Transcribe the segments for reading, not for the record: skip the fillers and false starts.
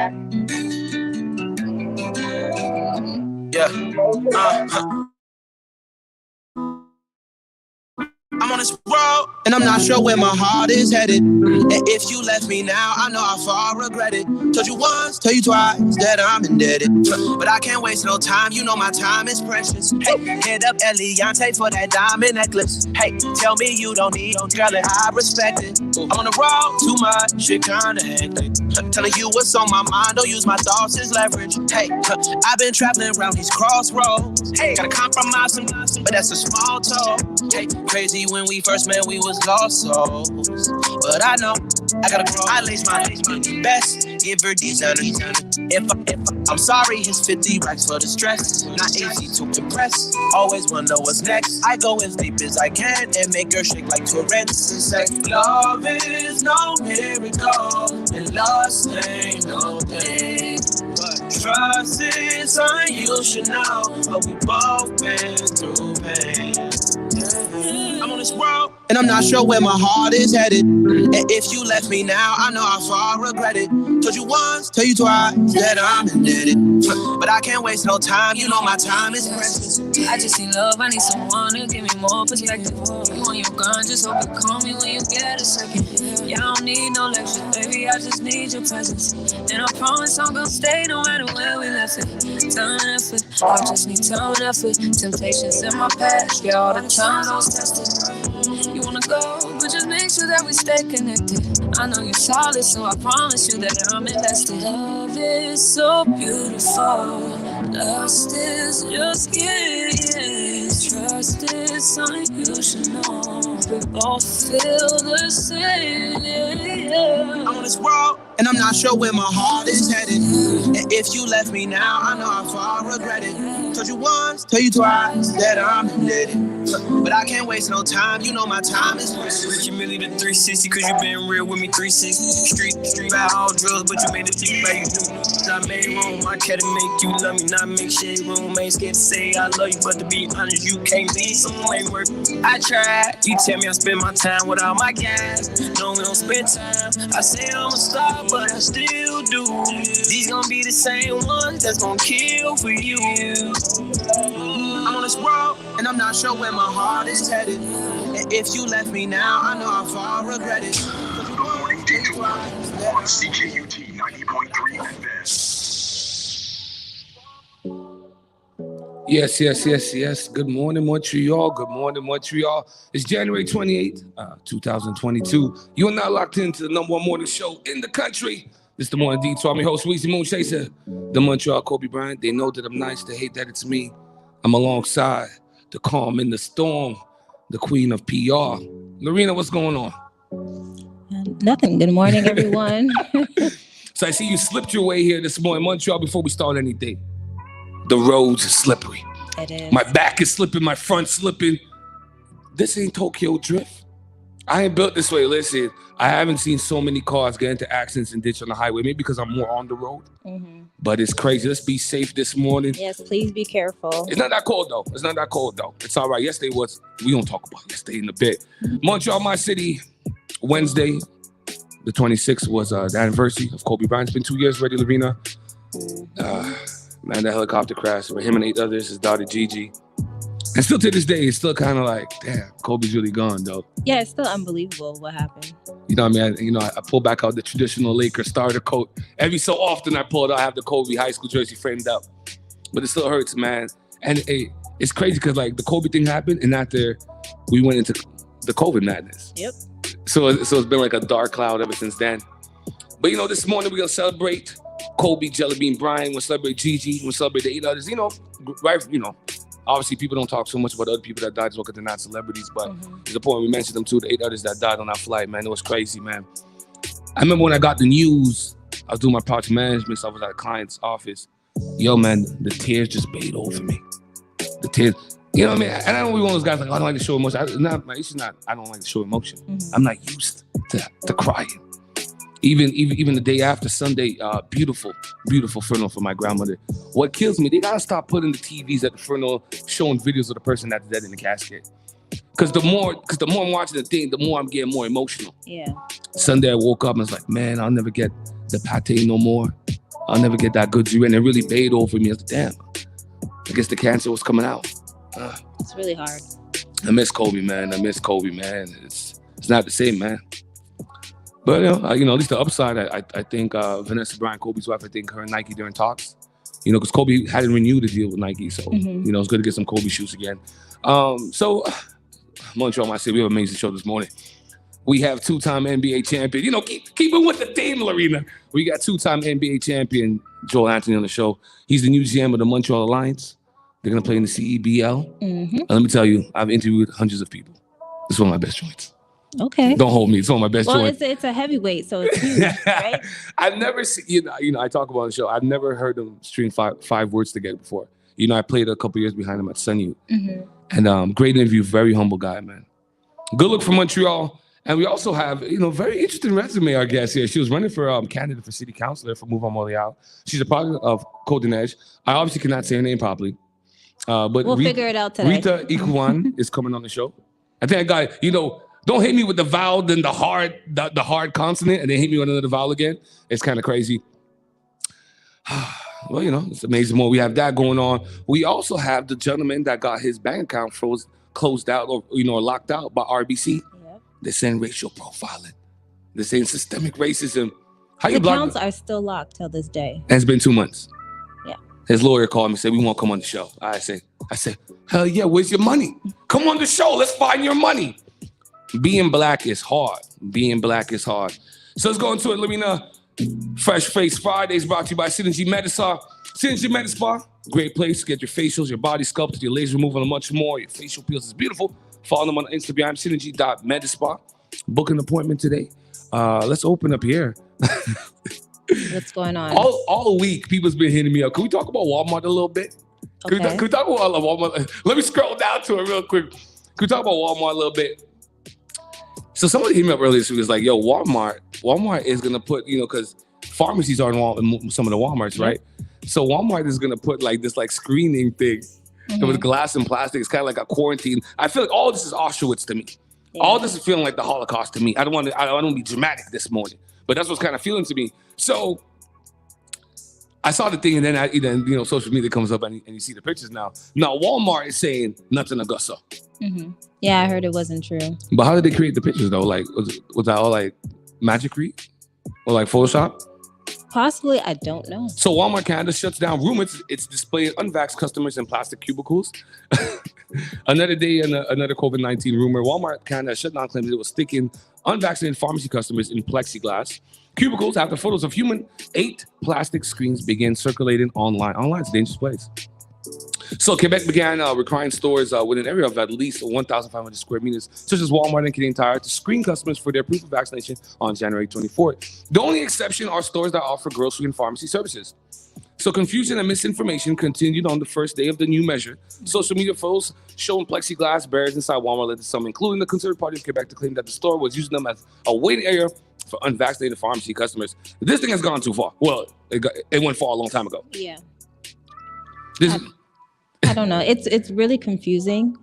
I'm on this road, and I'm not sure where my heart is headed. And if you left me now, I know how far I regret it. Told you once, tell you twice that I'm indebted. But I can't waste no time, you know my time is precious. Hey, hit up Eliante for that diamond necklace. Hey, tell me you don't need no girl and I respect it. I'm on the road too much, shit kinda hectic. Telling you what's on my mind, don't use my thoughts as leverage. Hey, I've been traveling around these crossroads. Hey, gotta compromise some, but that's a small toll. Hey, crazy when we first met, we was lost souls. But I know I gotta grow. I lace my best, give her designer. If I'm sorry, his 50 racks for the stress. Not easy to impress. Always wonder what's next. I go as deep as I can and make her shake like Tourette's and say, love is no miracle and lost ain't no thing. But trust is something you should know. But we both been through pain. I'm on this world, and I'm not sure where my heart is headed. And if you left me now, I know how far I regret it. Told you once, tell you twice that I'm indebted. But I can't waste no time, you know my time is precious. I just need love, I need someone to give me more perspective. You on your gun, just hope you call me when you get a second. Yeah, I don't need no lecture, baby, I just need your presence. And I promise I'm gonna stay no matter where we left it. Time and effort, I just need time and effort. Temptations in my past, yeah, all the time I was tested. You wanna go, but just make sure that we stay connected. I know you're solid, so I promise you that I'm invested. Love is so beautiful, lust is just kiss. Trust is something you should know. We both feel the same. I'm on this road, and I'm not sure where my heart is headed. And if you left me now, I know how far I regret it. Told you once, tell you twice that I'm indebted. But I can't waste no time, you know my time is precious. You really the 360, cause you been real with me 360. Street about all drugs, but you made it deep, baby. I made room, I try to make you love me, not make shade room. Ain't scared to say I love you, but to be honest, you can't leave, so ain't work. I tried, you tell me I spend my time without my gas. No, we don't spend time. I say I'm a star, but I still do. These gon' be the same ones that's gon' kill for you. I'm on this road, and I'm not sure where my heart is headed. And if you left me now, I know how far I regret it. Morning Detour on CJUT 90.3 FM. Yes. Good morning, Montreal. Good morning, Montreal. It's January 28th, 2022. You are now locked into the number one morning show in the country. This is the Morning Detour. I'm your host, Weezy Moon Chaser, the Montreal Kobe Bryant. They know that I'm nice. They hate that it's me. I'm alongside the calm in the storm, the queen of PR. Lorena, what's going on? Nothing. Good morning, everyone. So I see you slipped your way here this morning, Montreal, before we start anything. The roads are slippery. It is. My back is slipping, my front's slipping. This ain't Tokyo Drift. I ain't built this way. Listen, I haven't seen so many cars get into accidents and ditch on the highway, maybe because I'm more on the road. Mm-hmm. But it's crazy. Let's be safe this morning. Yes, please be careful. It's not that cold, though. It's all right. Yesterday was, we don't talk about yesterday in a bit. Montreal, my city, Wednesday, the 26th was the anniversary of Kobe Bryant. It's been 2 years already, Lorena. Man, that helicopter crash with him and 8 others, his daughter Gigi. And still to this day, it's still kind of like, damn, Kobe's really gone, though. Yeah, it's still unbelievable what happened. You know what I mean? I pull back out the traditional Lakers starter coat. Every so often I pull it out, I have the Kobe high school jersey framed up. But it still hurts, man. And it's crazy because, like, the Kobe thing happened, and after we went into the COVID madness. Yep. So it's been like a dark cloud ever since then. But, this morning we're going to celebrate Kobe, Jellybean Bryant. We'll celebrate Gigi. We'll celebrate the 8 others. Right, obviously, people don't talk so much about other people that died as well because they're not celebrities, but there's a point we mentioned them too, the 8 others that died on that flight, man. It was crazy, man. I remember when I got the news, I was doing my project management, so I was at a client's office. Yo, man, the tears just bathed over me. The tears, you know what I mean? And I don't be one of those guys like, I don't like to show emotion. My issue is not, I don't like to show emotion. Mm-hmm. I'm not used to crying. Even the day after Sunday, beautiful funeral for my grandmother. What kills me, they gotta stop putting the TVs at the funeral, showing videos of the person that's dead in the casket. Cause the more I'm watching the thing, the more I'm getting more emotional. Yeah. Sunday I woke up and was like, man, I'll never get the pate no more. I'll never get that good Z. And it really paid over me. I was like, damn, I guess the cancer was coming out. It's really hard. I miss Kobe, man. It's not the same, man. But at least the upside, I think Vanessa Bryant, Kobe's wife, I think her and Nike during talks, because Kobe hadn't renewed the deal with Nike, so it's good to get some Kobe shoes again. So Montreal, my city, we have an amazing show this morning. We have two-time NBA champion. Keep it with the theme, Lorena. We got two-time NBA champion Joel Anthony on the show. He's the new GM of the Montreal Alliance. They're gonna play in the CEBL. And let me tell you, I've interviewed hundreds of people. It's one of my best joints. Okay. Don't hold me. It's one of my best joints. Well, it's a heavyweight, so it's huge, right? I've never seen, I talk about on the show. I've never heard them string five words together before. I played a couple years behind him at Sun U. And great interview, very humble guy, man. Good look for Montreal. And we also have, very interesting resume, our guest here. She was running for candidate for city councilor for Move on Montreal. She's a product of Côte d'Ivoire. I obviously cannot say her name properly. But we'll figure it out today. Rita Ikwan is coming on the show. I think I got, don't hit me with the vowel, then the hard consonant, and then hit me with another vowel again. It's kind of crazy. Well, it's amazing what we have that going on. We also have the gentleman that got his bank account closed out or locked out by RBC. Yep. They're saying racial profiling. They're saying systemic racism. The accounts are still locked till this day. And it's been 2 months. Yeah. His lawyer called me and said, we won't come on the show. I said, hell yeah, where's your money? Come on the show. Let's find your money. Being black is hard. So let's go into it, Lorena. Fresh Face Fridays brought to you by Synergy Medispa. Synergy Medispa, great place to get your facials, your body sculpted, your laser removal, and much more. Your facial peels is beautiful. Follow them on Instagram, synergy.medispa. Book an appointment today. Let's open up here. What's going on? All week, people's been hitting me up. Can we talk about Walmart a little bit? Can we talk about Walmart? Let me scroll down to it real quick. Can we talk about Walmart a little bit? So somebody hit me up earlier this week. Was like, yo, Walmart is going to put, because pharmacies are in some of the Walmarts, right? So Walmart is going to put like this screening thing with glass and plastic. It's kind of like a quarantine. I feel like all this is Auschwitz to me. Yeah. All this is feeling like the Holocaust to me. I don't want to be dramatic this morning, but that's what's kind of feeling to me. So I saw the thing, and then social media comes up and you see the pictures now. Now Walmart is saying nothing to gusso. Yeah, I heard it wasn't true. But how did they create the pictures though? Like, was that all like Magic Read or like Photoshop? Possibly, I don't know. So Walmart Canada shuts down rumors it's displaying unvaxxed customers in plastic cubicles. Another day and another COVID-19 rumor. Walmart Canada shut down claims it was sticking unvaccinated pharmacy customers in plexiglass cubicles after photos of human ate plastic screens began circulating online. Online is a dangerous place. So Quebec began requiring stores within an area of at least 1,500 square meters, such as Walmart and Canadian Tire, to screen customers for their proof of vaccination on January 24th. The only exception are stores that offer grocery and pharmacy services. So confusion and misinformation continued on the first day of the new measure. Social media photos showing plexiglass barriers inside Walmart led to some, including the Conservative Party of Quebec, to claim that the store was using them as a waiting area for unvaccinated pharmacy customers. This thing has gone too far. Well, it went far a long time ago. Yeah. I don't know. It's really confusing,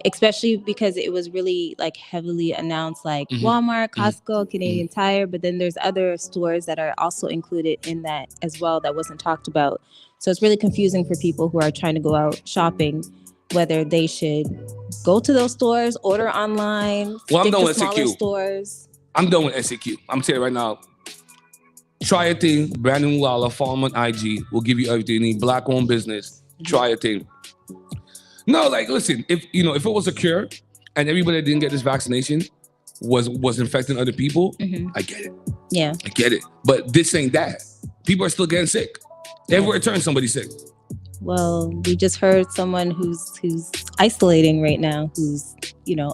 especially because it was really heavily announced, Walmart, Costco, Canadian Tire, but then there's other stores that are also included in that as well that wasn't talked about. So it's really confusing for people who are trying to go out shopping, whether they should go to those stores, order online, I'm done with smaller stores. I'm done with SAQ. I'm telling you right now. Try a thing. Brandon Lala, follow him on IG. We'll give you everything you need. Black-owned business. Try a thing. No, listen, if it was a cure and everybody that didn't get this vaccination was infecting other people, I get it. Yeah. I get it. But this ain't that. People are still getting sick. Everywhere turns somebody's sick. Well, we just heard someone who's isolating right now, who's,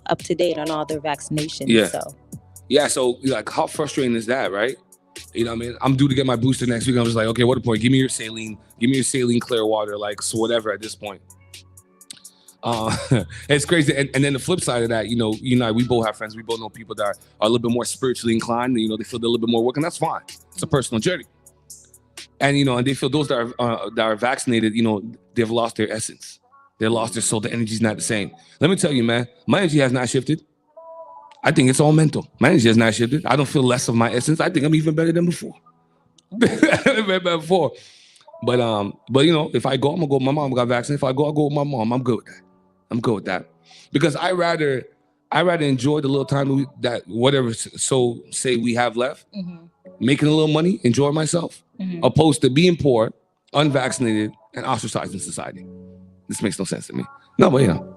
up to date on all their vaccinations. Yeah. So how frustrating is that, right? You know what I mean? I'm due to get my booster next week. I'm just like, okay, what a point. Give me your saline. Give me your saline clear water, so whatever at this point. It's crazy. And then the flip side of that, we both have friends. We both know people that are a little bit more spiritually inclined. They feel they're a little bit more work, and that's fine. It's a personal journey. And, and they feel those that are vaccinated, they've lost their essence. They lost their soul. The energy's not the same. Let me tell you, man, my energy has not shifted. I think it's all mental. My energy has not shifted. I don't feel less of my essence. I think I'm even better than before. Before. But you know, if I go, I'm gonna go. My mom got vaccinated. If I go, I'll go with my mom. I'm good with that. I'm good with that. Because I rather enjoy the little time that whatever so say we have left, making a little money, enjoy myself, opposed to being poor, unvaccinated, and ostracized in society. This makes no sense to me. No, but you know.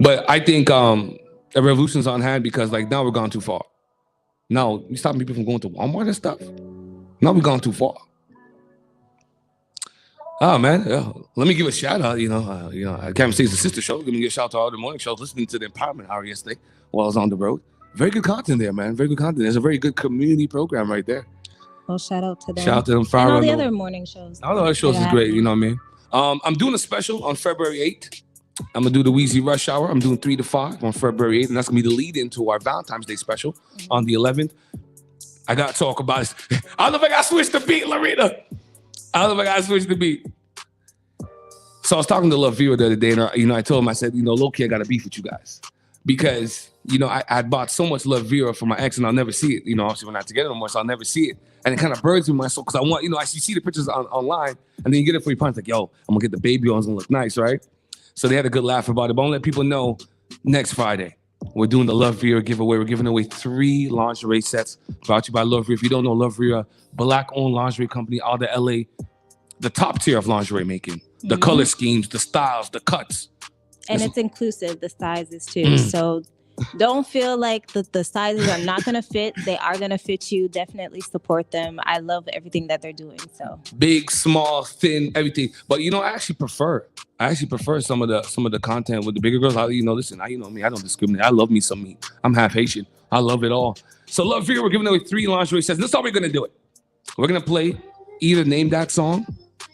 But I think a revolution's on hand because like now we're gone too far. Now we stopping people from going to Walmart and stuff. Now we've gone too far. Oh man, yeah. Let me give a shout out. You know, I can't say it's a sister show. Let me give a shout out to all the morning shows. Listening to the Empowerment Hour yesterday while I was on the road. Very good content there, man. Very good content. There's a very good community program right there. Well, shout out to them. Shout out to them. And all the other morning shows. All the other shows is great. You know what I mean? I'm doing a special on February 8th. I'm gonna do the Wheezy Rush Hour. I'm doing 3 to 5 on February 8th, and that's gonna be the lead into our Valentine's Day special on the 11th. I gotta talk about it. I don't know if I gotta switch the beat, Lorena. I don't know if I gotta switch the beat. So I was talking to Love Vera the other day, and you know, I told him, I said, you know, low-key, I got a beef with you guys because you know I had bought so much Love Vera for my ex, and I'll never see it. You know, obviously we're not together anymore, so I'll never see it, and it kind of burns me in my soul because I want, you know, I see the pictures online, and then you get it for your parents, like, yo, I'm gonna get the baby on, it's gonna look nice, right? So they had a good laugh about it, but I want to let people know next Friday we're doing the Love Vera giveaway. We're giving away 3 lingerie sets brought to you by Love Vera. If you don't know, Love Vera, Black-owned lingerie company out of LA, the top tier of lingerie making. The color schemes, the styles, the cuts. And it's inclusive, the sizes too. So don't feel like the sizes are not going to fit. They are going to fit you. Definitely support them. I love everything that they're doing. So big, small, thin, everything. But you know, I actually prefer some of the content with the bigger girls. You know, listen, you know me, I don't discriminate. I love me some meat. I'm half Haitian. I love it all. So Love Vera, we're giving away 3 lingerie sets. This is how we're going to do it. We're going to play either Name That Song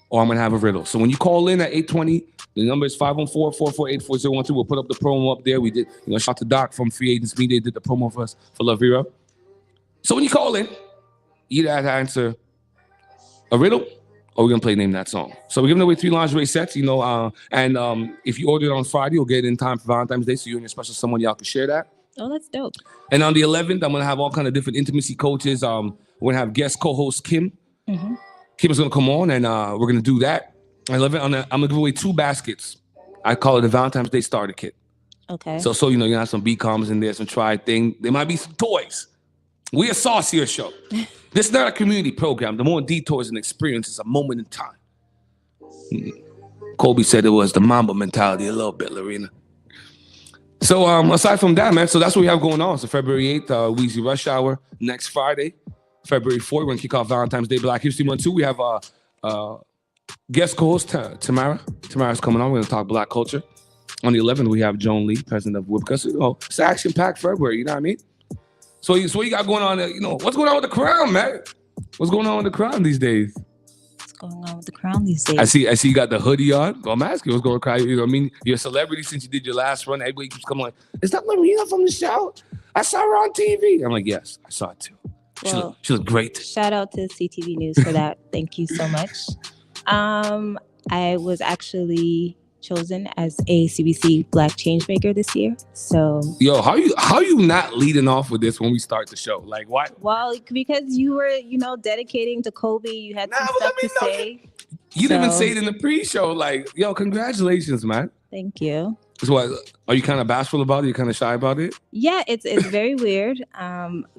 or I'm going to have a riddle. So when you call in at 820, the number is 514-448-4012. We'll put up the promo up there. We did, you know, shout out to Doc from Free Agents Media. Did the promo for us for Love Vera. So when you call in, you either have to answer a riddle or we're going to play Name That Song. So we're giving away 3 lingerie sets, you know, and if you order it on Friday, you'll get it in time for Valentine's Day. So you and your special someone, y'all can share that. Oh, that's dope. And on the 11th, I'm going to have all kind of different intimacy coaches. We're going to have guest co-host Kim. Kim is going to come on, and we're going to do that. I love it. I'm going to give away 2 baskets. I call it the Valentine's Day starter kit. Okay. So you know, you have some BComs in there, some try thing. There might be some toys. We're a saucier show. This is not a community program. The Morning Detour is an experience. It's a moment in time. Kobe said it was the Mamba mentality a little bit, Lorena. So aside from that, man, so that's what we have going on. So February 8th, Wheezy Rush Hour. Next Friday, February 4th, we're going to kick off Valentine's Day Black History Month 2. We have guest co-host Tamara. Tamara's coming on. We're going to talk Black culture. On the 11th, we have Joan Lee, president of WIPCA. So, you know, it's action-packed February, you know what I mean? So what you got going on there? You know, what's going on with the crown, man? What's going on with the crown these days? What's going on with the crown these days? I see you got the hoodie on. Well, I'm asking what's going on with the crown. You know what I mean? You're a celebrity since you did your last run. Everybody keeps coming like, is that Lorena from the show? I saw her on TV. I'm like, yes, I saw it too. Well, she looked great. Shout out to CTV News for that. Thank you so much. I was actually chosen as a CBC Black Changemaker this year. So yo, how you not leading off with this when we start the show? Like why? Well, because you were, you know, dedicating to Kobe. You had some stuff to say. You didn't even say it in the pre-show. Like, yo, congratulations, man. Thank you. So what, are you kind of bashful about it? You kind of shy about it? Yeah, it's very weird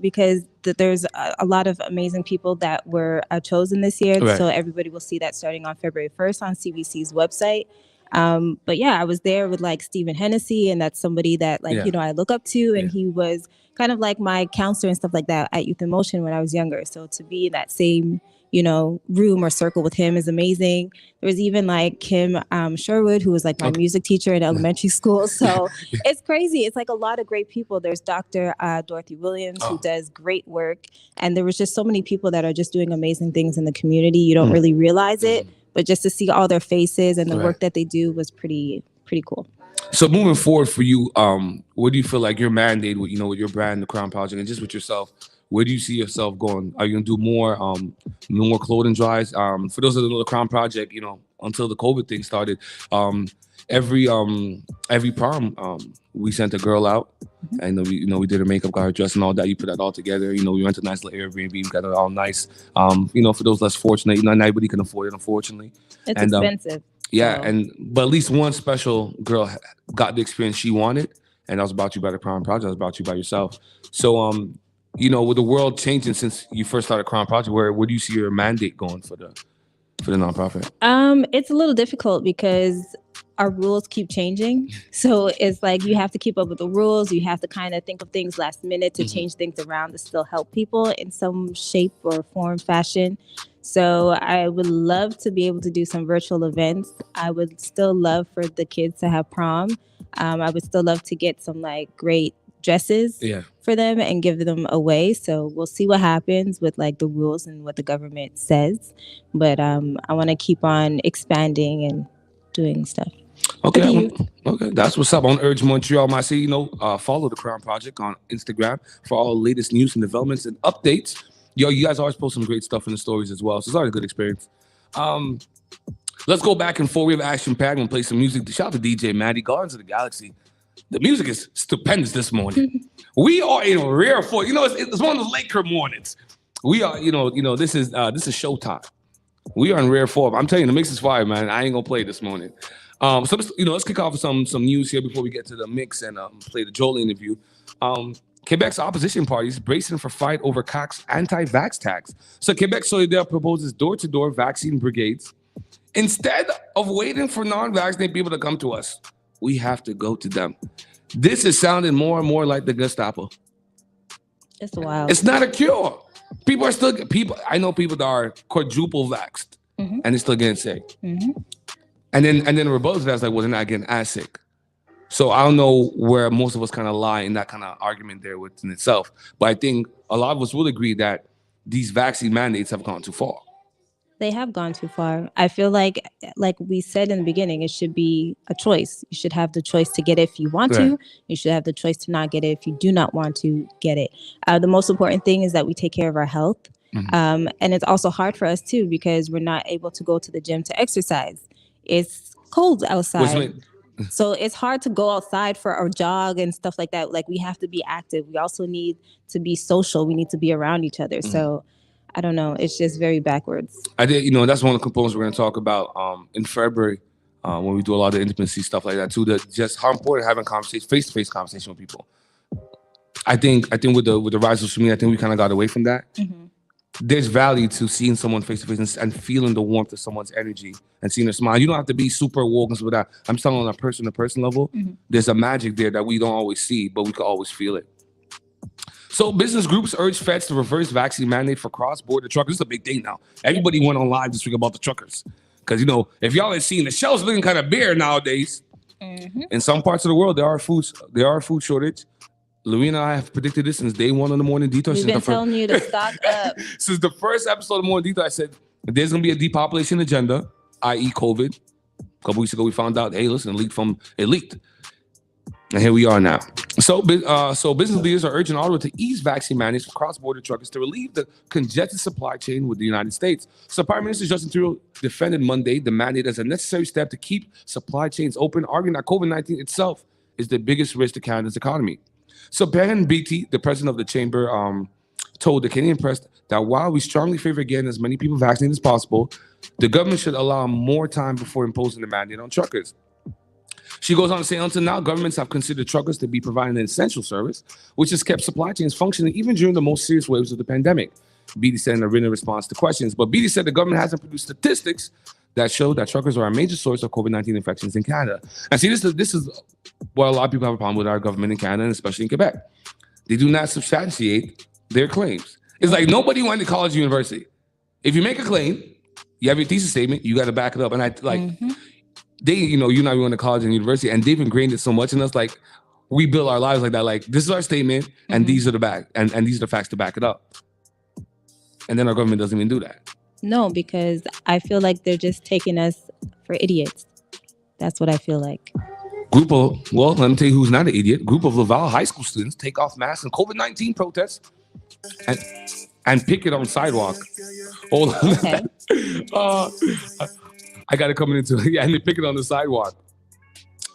because there's a lot of amazing people that were chosen this year. Right. So everybody will see that starting on February 1st on CBC's website. But yeah, I was there with like Stephen Hennessy, and that's somebody that you know, I look up to, and he was kind of like my counselor and stuff like that at Youth in Motion when I was younger. So to be in that same, you know, room or circle with him is amazing. There was even like Kim Sherwood, who was like my music teacher in elementary school. So it's crazy. It's like a lot of great people. There's Dr. Dorothy Williams, who does great work. And there was just so many people that are just doing amazing things in the community. You don't really realize it, but just to see all their faces and the work that they do was pretty cool. So moving forward for you, what do you feel like your mandate with, you know, with your brand, the Crown Project, and just with yourself? Where do you see yourself going? Are you gonna do more clothing drives? For those that don't know the Crown Project, you know, until the COVID thing started. Every prom, we sent a girl out, and we did her makeup, got her dressed and all that. You put that all together. We went to a nice little Airbnb, we got it all nice. For those less fortunate, not everybody can afford it, unfortunately. It's expensive. Yeah, but at least one special girl got the experience she wanted, and that was brought to you by the Crown Project. That was brought to you by yourself. So, with the world changing since you first started Crown Project, where do you see your mandate going for the nonprofit? It's a little difficult because our rules keep changing. So it's like you have to keep up with the rules. You have to kind of think of things last minute to change things around to still help people in some shape or form, fashion. So I would love to be able to do some virtual events. I would still love for the kids to have prom. I would still love to get some like great dresses for them and give them away. So we'll see what happens with like the rules and what the government says. But I want to keep on expanding and doing stuff. Okay, that's what's up. On Urge Montreal, my city, follow the Crown Project on Instagram for all the latest news and developments and updates. Yo, you guys always post some great stuff in the stories as well, so it's always a good experience. Let's go back and forth. We have action packed. We'll play some music. Shout out to DJ Maddie, Guardians of the Galaxy. The music is stupendous this morning. We are in rare form. It's one of those Laker mornings. We are, this is showtime. We are in rare form. I'm telling you, the mix is fire, man. I ain't gonna play this morning. So let's kick off with some news here before we get to the mix and play the Joel interview. Quebec's opposition parties bracing for fight over CAQ's anti-vax tax. So Quebec Solidaire proposes door-to-door vaccine brigades. Instead of waiting for non-vaccinated people to come to us, we have to go to them. This is sounding more and more like the Gestapo. It's wild. It's not a cure. I know people that are quadruple vaxxed and they're still getting sick. And then the rebuttal to that's like, well, they're not getting as sick. So I don't know where most of us kind of lie in that kind of argument there within itself. But I think a lot of us will agree that these vaccine mandates have gone too far. They have gone too far. I feel like we said in the beginning, it should be a choice. You should have the choice to get it if you want to. You should have the choice to not get it if you do not want to get it. The most important thing is that we take care of our health. And it's also hard for us too, because we're not able to go to the gym to exercise. It's cold outside. So it's hard to go outside for our jog and stuff like that. Like, we have to be active. We also need to be social. We need to be around each other. So I don't know. It's just very backwards. I did, that's one of the components we're going to talk about in February when we do a lot of intimacy stuff like that too. Just how important having face-to-face conversation with people. I think with the rise of social media, I think we kind of got away from that. There's value to seeing someone face-to-face and feeling the warmth of someone's energy and seeing their smile. You don't have to be super woke and stuff like that. I'm telling on a person-to-person level, there's a magic there that we don't always see, but we can always feel it. So business groups urge feds to reverse vaccine mandate for cross-border truckers. This is a big thing now. Everybody went on live this week about the truckers. Because, if y'all ain't seen, the shelves looking kind of bare nowadays. In some parts of the world, there are food shortage. Louie and I have predicted this since day one on the Morning Detour. We've been telling you to stock up. Since the first episode of the Morning Detour, I said there's going to be a depopulation agenda, i.e. COVID. A couple weeks ago, we found out, hey, listen, it leaked. And here we are now. So business leaders are urging Ottawa to ease vaccine mandates for cross-border truckers to relieve the congested supply chain with the United States. So Prime Minister Justin Trudeau defended Monday the mandate as a necessary step to keep supply chains open, arguing that COVID-19 itself is the biggest risk to Canada's economy. So Ben Beatty, the president of the chamber, told the Canadian press that while we strongly favor getting as many people vaccinated as possible, the government should allow more time before imposing the mandate on truckers. She goes on to say, until now, governments have considered truckers to be providing an essential service, which has kept supply chains functioning even during the most serious waves of the pandemic. Beatty said in a written response to questions. But Beatty said the government hasn't produced statistics that show that truckers are a major source of COVID-19 infections in Canada. And see, this is what a lot of people have a problem with our government in Canada, and especially in Quebec. They do not substantiate their claims. It's like nobody went to college or university. If you make a claim, you have your thesis statement, you got to back it up. And they, you and I went to college and university, and they've ingrained it so much in us. Like, we build our lives like that. Like, this is our statement, and these are and these are the facts to back it up. And then our government doesn't even do that. No, because I feel like they're just taking us for idiots. That's what I feel like. Let me tell you who's not an idiot. Group of Laval high school students take off masks in COVID-19 protests and picket on sidewalk. Hold on. Okay. I got it coming into and they pick it on the sidewalk.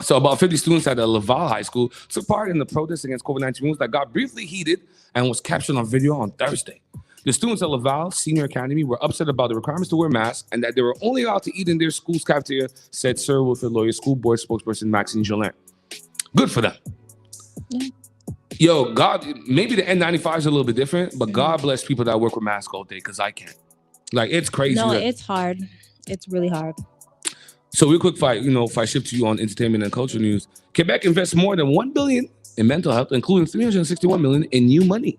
So about 50 students at the Laval High School took part in the protest against COVID-19 rules that got briefly heated and was captured on video on Thursday. The students at Laval Senior Academy were upset about the requirements to wear masks and that they were only allowed to eat in their school's cafeteria, said Sir Wilfred Lawyer School Board spokesperson Maxine Jolin. Good for them. Yeah. Yo, God, maybe the N95 is a little bit different, but God bless people that work with masks all day because I can't. Like, it's crazy. No, it's hard. It's really hard. So real quick, if I shift to you on entertainment and culture news, Quebec invests more than $1 billion in mental health, including $361 million in new money.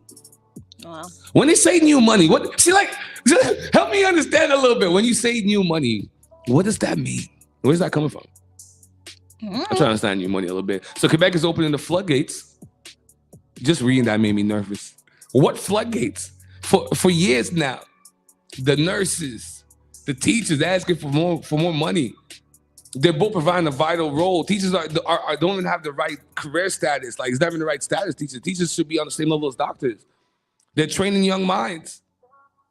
Wow. When they say new money, help me understand a little bit. When you say new money, what does that mean? Where's that coming from? I'm trying to understand new money a little bit. So Quebec is opening the floodgates. Just reading that made me nervous. What floodgates? For years now, the nurses, the teachers asking for more money. They're both providing a vital role. Teachers don't even have the right career status. Like, it's not even the right status. Teachers should be on the same level as doctors. They're training young minds.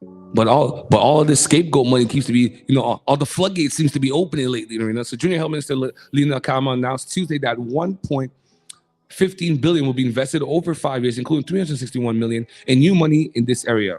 But all of this scapegoat money keeps to be, all the floodgates seems to be opening lately. So Junior Health Minister Lena Kama announced Tuesday that $1.15 billion will be invested over 5 years, including $361 million in new money in this area.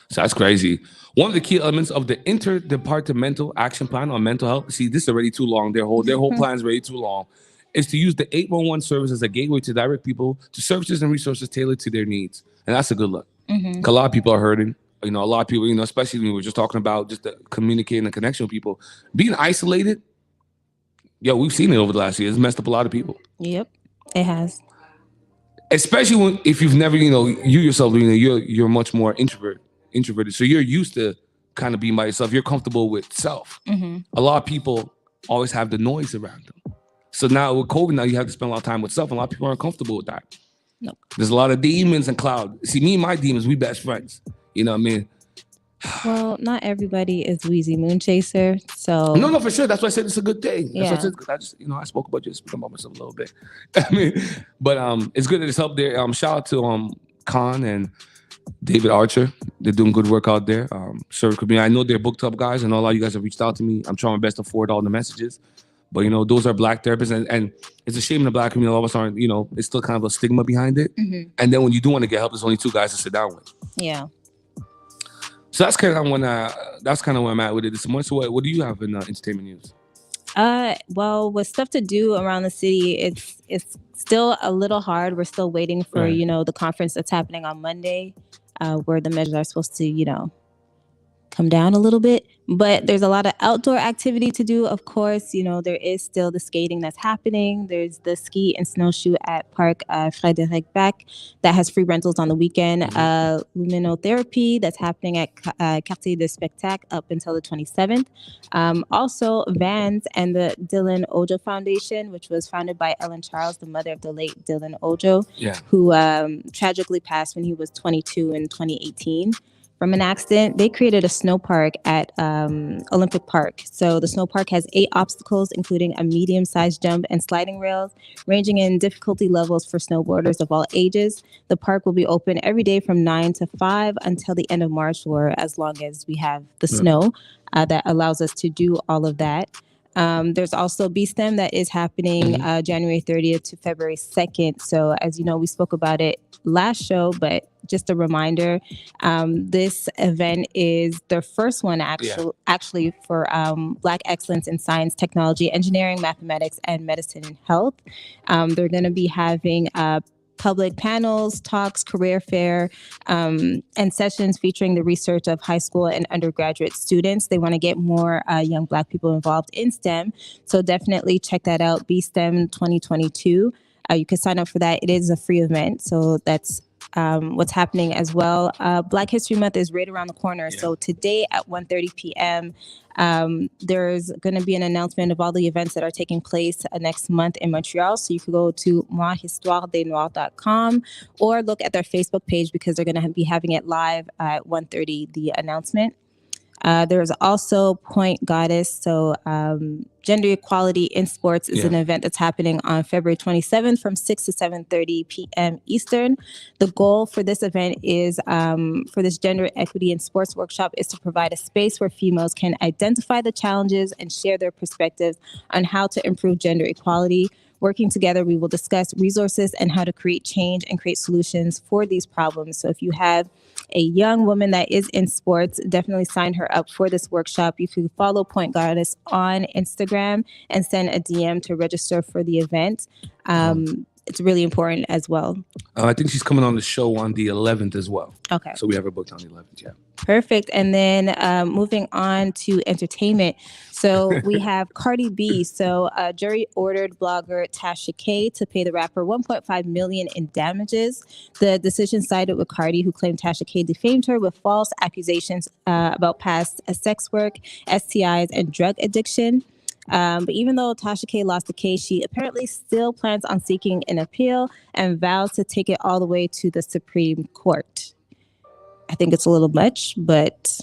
So that's crazy. One of the key elements of the interdepartmental action plan on mental health, see, this is already too long. Their whole plan is already too long, is to use the 811 service as a gateway to direct people to services and resources tailored to their needs. And that's a good look. A lot of people are hurting. A lot of people, especially when we were just talking about just the communicating and connection with people. Being isolated, we've seen it over the last year. It's messed up a lot of people. Yep, it has. Especially if you've never, you yourself, you're much more introverted. So you're used to kind of being by yourself. You're comfortable with self. A lot of people always have the noise around them. So now with COVID, you have to spend a lot of time with self. And a lot of people aren't comfortable with that. Nope. There's a lot of demons and cloud. See, me and my demons, we best friends. You know what I mean? Well, not everybody is Weezy Moonchaser, so no, for sure. That's why I said it's a good thing. Yeah. That's what I just, I spoke about myself a little bit. But it's good that it's up there. Shout out to Khan and David Archer. They're doing good work out there. Service community. I know they're booked up guys, and a lot of you guys have reached out to me. I'm trying my best to forward all the messages. But those are Black therapists, and it's a shame in the Black community. All of us aren't. It's still kind of a stigma behind it. And then when you do want to get help, there's only two guys to sit down with. Yeah. So that's kind of where I'm at with it this morning. So what do you have in entertainment news? Well, with stuff to do around the city, it's still a little hard. We're still waiting for the conference that's happening on Monday, where the measures are supposed to come down a little bit. But there's a lot of outdoor activity to do. Of course, there is still the skating that's happening. There's the ski and snowshoe at Park Frédéric Bach that has free rentals on the weekend. Luminotherapy that's happening at Quartier de Spectacle up until the 27th. Also, Vans and the Dylan Ojo Foundation, which was founded by Ellen Charles, the mother of the late Dylan Ojo, who tragically passed when he was 22 in 2018. From an accident. They created a snow park at Olympic Park. So the snow park has 8 obstacles, including a medium-sized jump and sliding rails, ranging in difficulty levels for snowboarders of all ages. The park will be open every day from 9 to 5 until the end of March, or as long as we have the snow that allows us to do all of that. There's also BSTEM that is happening January 30th to February 2nd. So as you know, we spoke about it last show, but just a reminder, this event is their first one actually for Black excellence in science, technology, engineering, mathematics, and medicine and health. They're going to be having public panels, talks, career fair, and sessions featuring the research of high school and undergraduate students. They want to get more young Black people involved in STEM. So definitely check that out, BSTEM 2022. You can sign up for that. It is a free event. So that's what's happening as well. Black History Month is right around the corner. Yeah. So today at 1:30 p.m., there's going to be an announcement of all the events that are taking place next month in Montreal. So you can go to moihistoiredesnoirs.com or look at their Facebook page because they're going to be having it live at 1:30, the announcement. There's also Point Goddess. So Gender Equality in Sports is an event that's happening on February 27th from 6 to 7:30 p.m. Eastern. The goal for this event is for this Gender Equity in Sports workshop is to provide a space where females can identify the challenges and share their perspectives on how to improve gender equality. Working together, we will discuss resources and how to create change and create solutions for these problems. So if you have a young woman that is in sports, definitely sign her up for this workshop. You can follow Point Goddess on Instagram and send a DM to register for the event. It's really important as well. I think she's coming on the show on the 11th as well. Okay. So we have her booked on the 11th, yeah. Perfect. And then moving on to entertainment. So we have Cardi B. So a jury ordered blogger Tasha K to pay the rapper $1.5 million in damages. The decision sided with Cardi, who claimed Tasha K defamed her with false accusations about past sex work, STIs, and drug addiction. But even though Tasha K lost the case, she apparently still plans on seeking an appeal and vows to take it all the way to the Supreme Court. I think it's a little much, but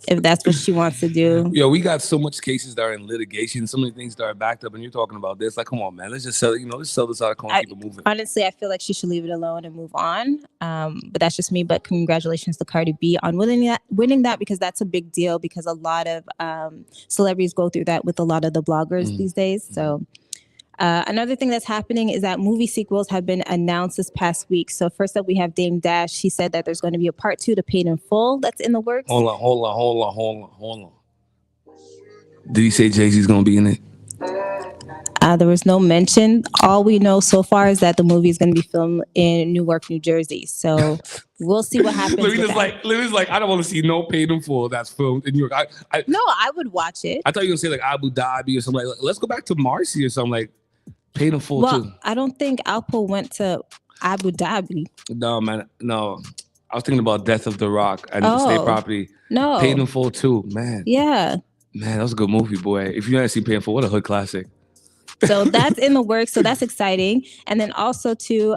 if that's what she wants to do. Yo, we got so much cases that are in litigation, so many things that are backed up, and you're talking about this. Like, come on, man. Let's just sell, let's sell this out and keep it moving. Honestly, I feel like she should leave it alone and move on. But that's just me. But congratulations to Cardi B on winning that because that's a big deal because a lot of celebrities go through that with a lot of the bloggers these days. So another thing that's happening is that movie sequels have been announced this past week. So first up, we have Dame Dash. She said that there's going to be a part 2 to Paid in Full that's in the works. Hold on. Did he say Jay-Z's going to be in it? There was no mention. All we know so far is that the movie is going to be filmed in Newark, New Jersey. So we'll see what happens. Lily's like, I don't want to see no Paid in Full that's filmed in New York. No, I would watch it. I thought you were going to say like Abu Dhabi or something like, let's go back to Marcy or something like Paid in Full too. I don't think Alpo went to Abu Dhabi. No, man. No. I was thinking about Death of the Rock and the state property. No. Paid in Full too, man. Yeah. Man, that was a good movie, boy. If you haven't seen Paid in Full, what a hood classic. So that's in the works. So that's exciting. And then also too,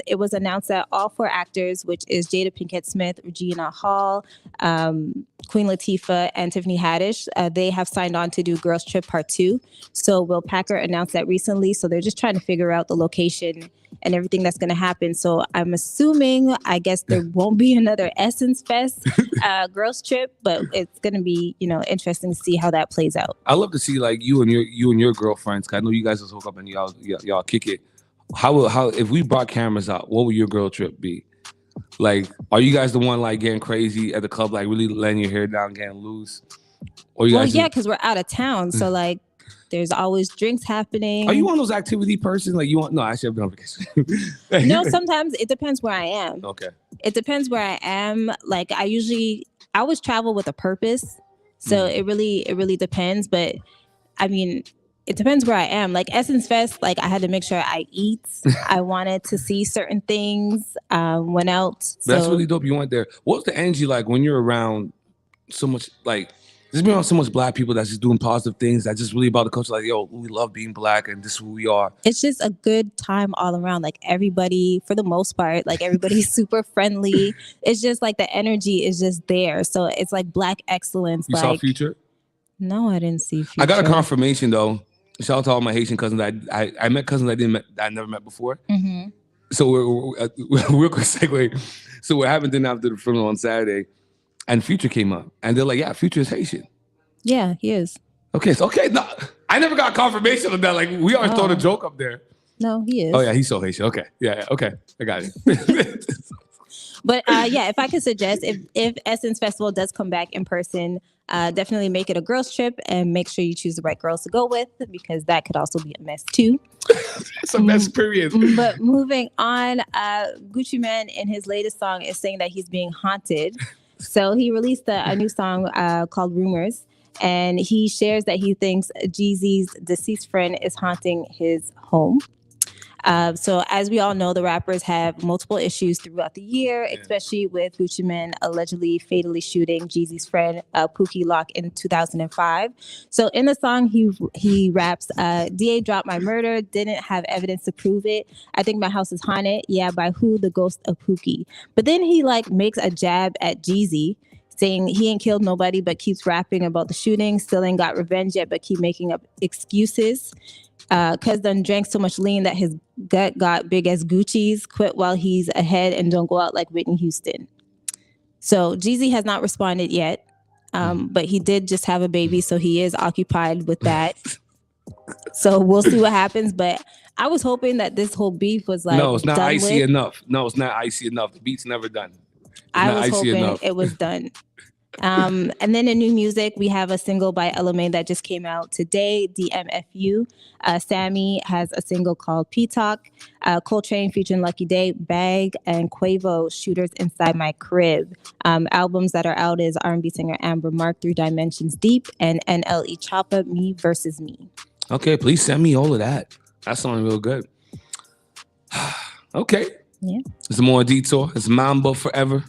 it was announced that all 4 actors, which is Jada Pinkett Smith, Regina Hall, Queen Latifah, and Tiffany Haddish, they have signed on to do Girls Trip Part 2. So Will Packer announced that recently. So they're just trying to figure out the location and everything that's going to happen. So I'm assuming, I guess there won't be another Essence Fest Girls Trip, but it's going to be, interesting to see how that plays out. I love to see like you and your girlfriends. I know you guys just hook up and y'all kick it. How if we brought cameras out, what would your girl trip be? Like, are you guys the one like getting crazy at the club, like really letting your hair down, getting loose? Or you guys because we're out of town, so like there's always drinks happening. Are you one of those activity persons? Like no, actually I've been on vacation. No, sometimes it depends where I am. Okay. It depends where I am. Like I always travel with a purpose. So it really depends. But I mean, it depends where I am. Like Essence Fest, like I had to make sure I eat. I wanted to see certain things. Went out. That's really dope. You went there. What's the energy like when you're around so much like there's been around so much Black people that's just doing positive things that's just really about the culture. Like, yo, we love being Black and this is who we are. It's just a good time all around. Like everybody, for the most part, like everybody's super friendly. It's just like the energy is just there. So it's like Black excellence. You saw Future? No, I didn't see Future. I got a confirmation though. Shout out to all my Haitian cousins. I met cousins that I never met before. Mm-hmm. So we're real quick segue. So we're having dinner after the funeral on Saturday. And Future came up, and they're like, "Yeah, Future is Haitian." Yeah, he is. Okay, so no, I never got confirmation of that. Like, we are throwing a joke up there. No, he is. Oh yeah, he's so Haitian. Okay, yeah, okay, I got it. But if I could suggest, if Essence Festival does come back in person, definitely make it a girls trip and make sure you choose the right girls to go with because that could also be a mess too. It's a mess, period. But moving on, Gucci Mane in his latest song is saying that he's being haunted. So he released a new song called Rumors, and he shares that he thinks Jeezy's deceased friend is haunting his home. So as we all know, the rappers have multiple issues throughout the year, especially with Gucci Mane allegedly fatally shooting Jeezy's friend Pookie Lock in 2005. So in the song, he raps, DA dropped my murder, didn't have evidence to prove it. I think my house is haunted. Yeah, by who? The ghost of Pookie. But then he like makes a jab at Jeezy, saying he ain't killed nobody, but keeps rapping about the shooting. Still ain't got revenge yet, but keep making up excuses. Cuz done drank so much lean that his gut got big as Gucci's. Quit while he's ahead and don't go out like Whitney Houston. So Jeezy has not responded yet, but he did just have a baby, so he is occupied with that. So we'll see what happens. But I was hoping that this whole beef was like no, it's not done icy with. enough. No, it's not icy enough. The beat's never done. I was hoping it was done. And then in new music, we have a single by Element that just came out today, DMFU. Sammy has a single called P-Talk. Coltrane featuring Lucky Day, Bag, and Quavo, Shooters Inside My Crib. Albums that are out is R&B singer Amber Mark, 3 Dimensions Deep, and NLE Choppa, Me Versus Me. Okay, please send me all of that. That's sounding real good. Okay. Yeah. It's the Morning Detour. It's Mamba Forever.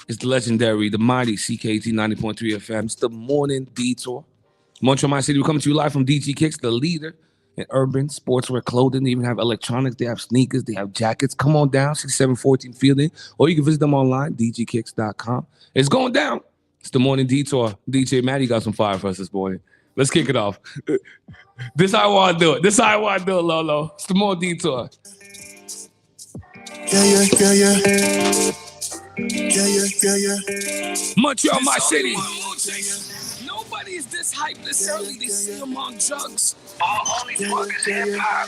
It's the legendary, the mighty CKT 90.3 FM. It's the Morning Detour. Montreal, my city. We're coming to you live from DG Kicks, the leader in urban sportswear clothing. They even have electronics. They have sneakers. They have jackets. Come on down, 6714 Fielding. Or you can visit them online, dgkicks.com. It's going down. It's the Morning Detour. DJ Maddie got some fire for us this morning. Let's kick it off. This how I want to do it. This how I want to do it, Lolo. It's the Morning Detour. Yeah. Montreal, my city. Nobody is this hyped this early. They see him on drugs. All he fuck is hip hop.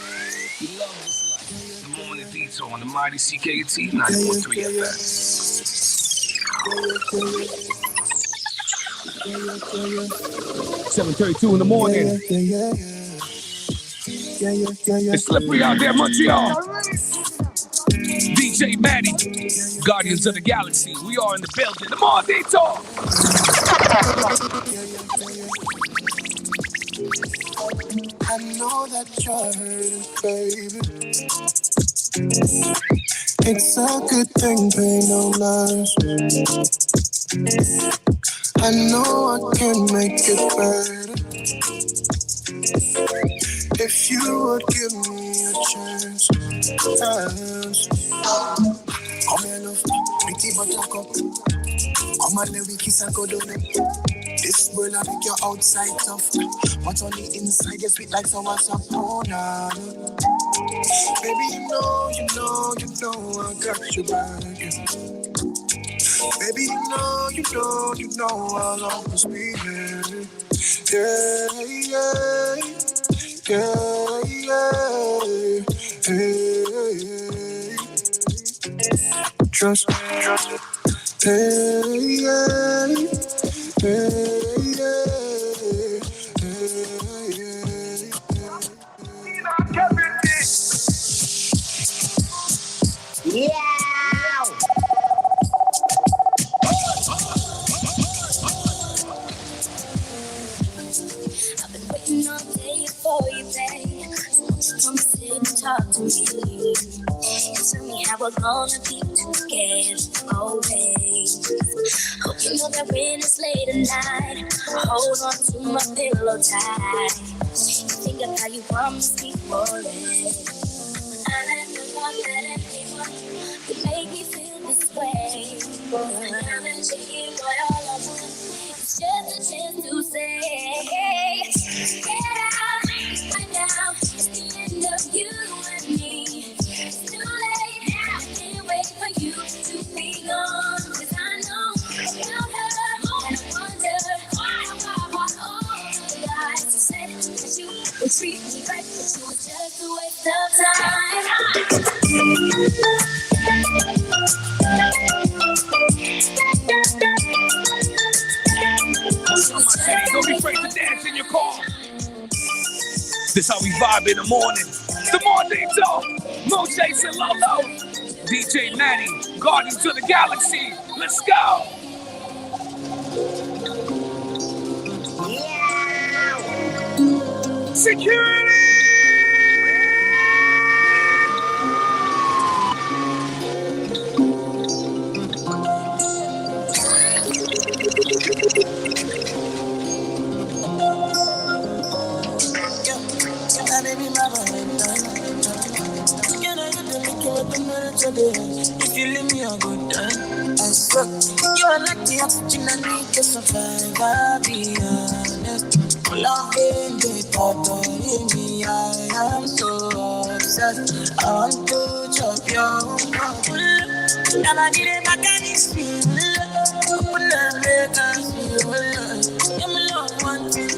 We love this life. The Morning Detour on the mighty CKT 90.3 FM. 7:32 in the morning. It's slippery out there, Montreal. DJ Maddie, Guardians of the Galaxy. We are in the building. The Morning Detour. I know that you're hurting, baby. It's a good thing, pay no lies. I know I can make it better if you would give me a chance. Come here, love, pretty buttercup. Come on, let me kiss and go down. This world I make you outside tough, but on the inside you sweet like sour sapona. Baby, you know I got your back. Baby, you know I'll always be here. Trust. I've been waiting all day for you, babe. Come sit and talk to me. And tell me how we're gonna be together always. Hope you know that when it's late at night, I hold on to my pillow tight. You think of how you promised me for it. I never thought that anyone could make me feel this way. Now that you're here, boy, all I want is just a chance to say, get out right now. It's the end of you and me. It's too late. I can't wait for you to be gone. 'Cause I know about her. And I wonder why all the lies you said that you would treat me right, but you was just a waste of time. Don't be afraid to dance in your car. This how we vibe in the morning. It's the Morning Detour. Mo Jason Lolo. DJ Maddie, Guardians of the Galaxy. Let's go. Security! If you leave me a good time, I suck. You are like the oxygen I need to survive, I'll be honest. Loving the thought of me, I am so obsessed. I want to chop your bubble. And I didn't back at this feel. Open up, make us feel. Give me love one thing.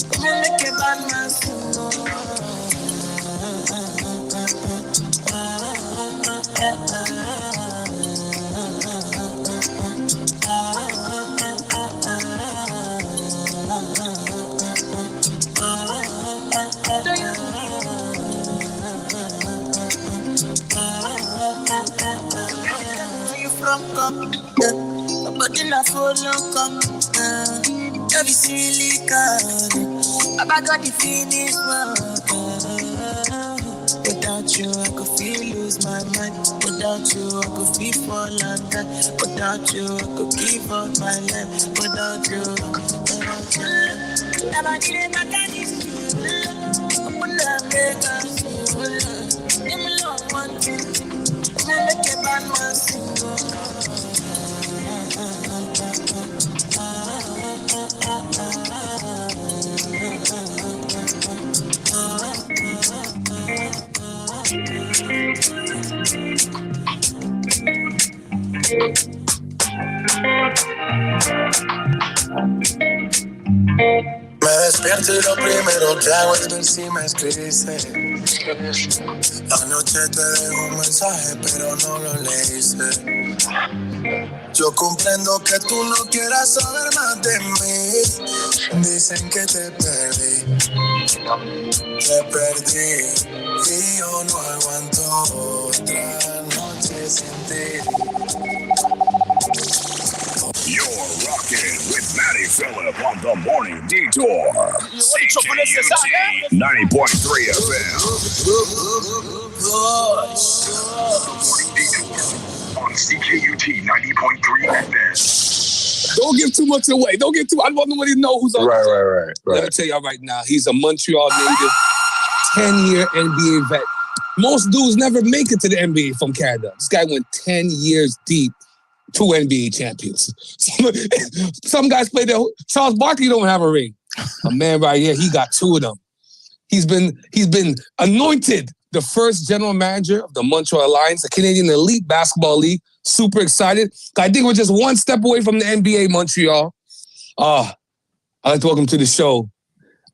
Come on, make a bad man sing. But then I fall come every silly card. I got the finish without you, I could feel lose my mind. Without you, I could feel fall and die. Without you, I could give up my life. Without you, never did my daddy's open up, make us feel. Give me love one thing. Make a bad man sing. Me despierto y lo primero que hago es ver si me escribiste. Anoche te dejo un mensaje pero no lo leíste. Yo comprendo que tú no quieras saber más de mí. Dicen que te perdí y yo no aguanto otra noche sin ti. You're rocking with Matty Phillip on the Morning Detour. CKUT 90.3 FM. Morning Detour on CKUT 90.3 FM. Don't give too much away. Don't give too. I want nobody to know who's on. Right. Let me tell y'all right now. He's a Montreal native, 10-year NBA vet. Most dudes never make it to the NBA from Canada. This guy went 10 years deep. 2 NBA champions. Some guys play there. Charles Barkley don't have a ring. A man right here, he got 2 of them. He's been anointed the first general manager of the Montreal Alliance, the Canadian Elite Basketball League. Super excited. I think we're just one step away from the NBA, Montreal. I'd like to welcome to the show.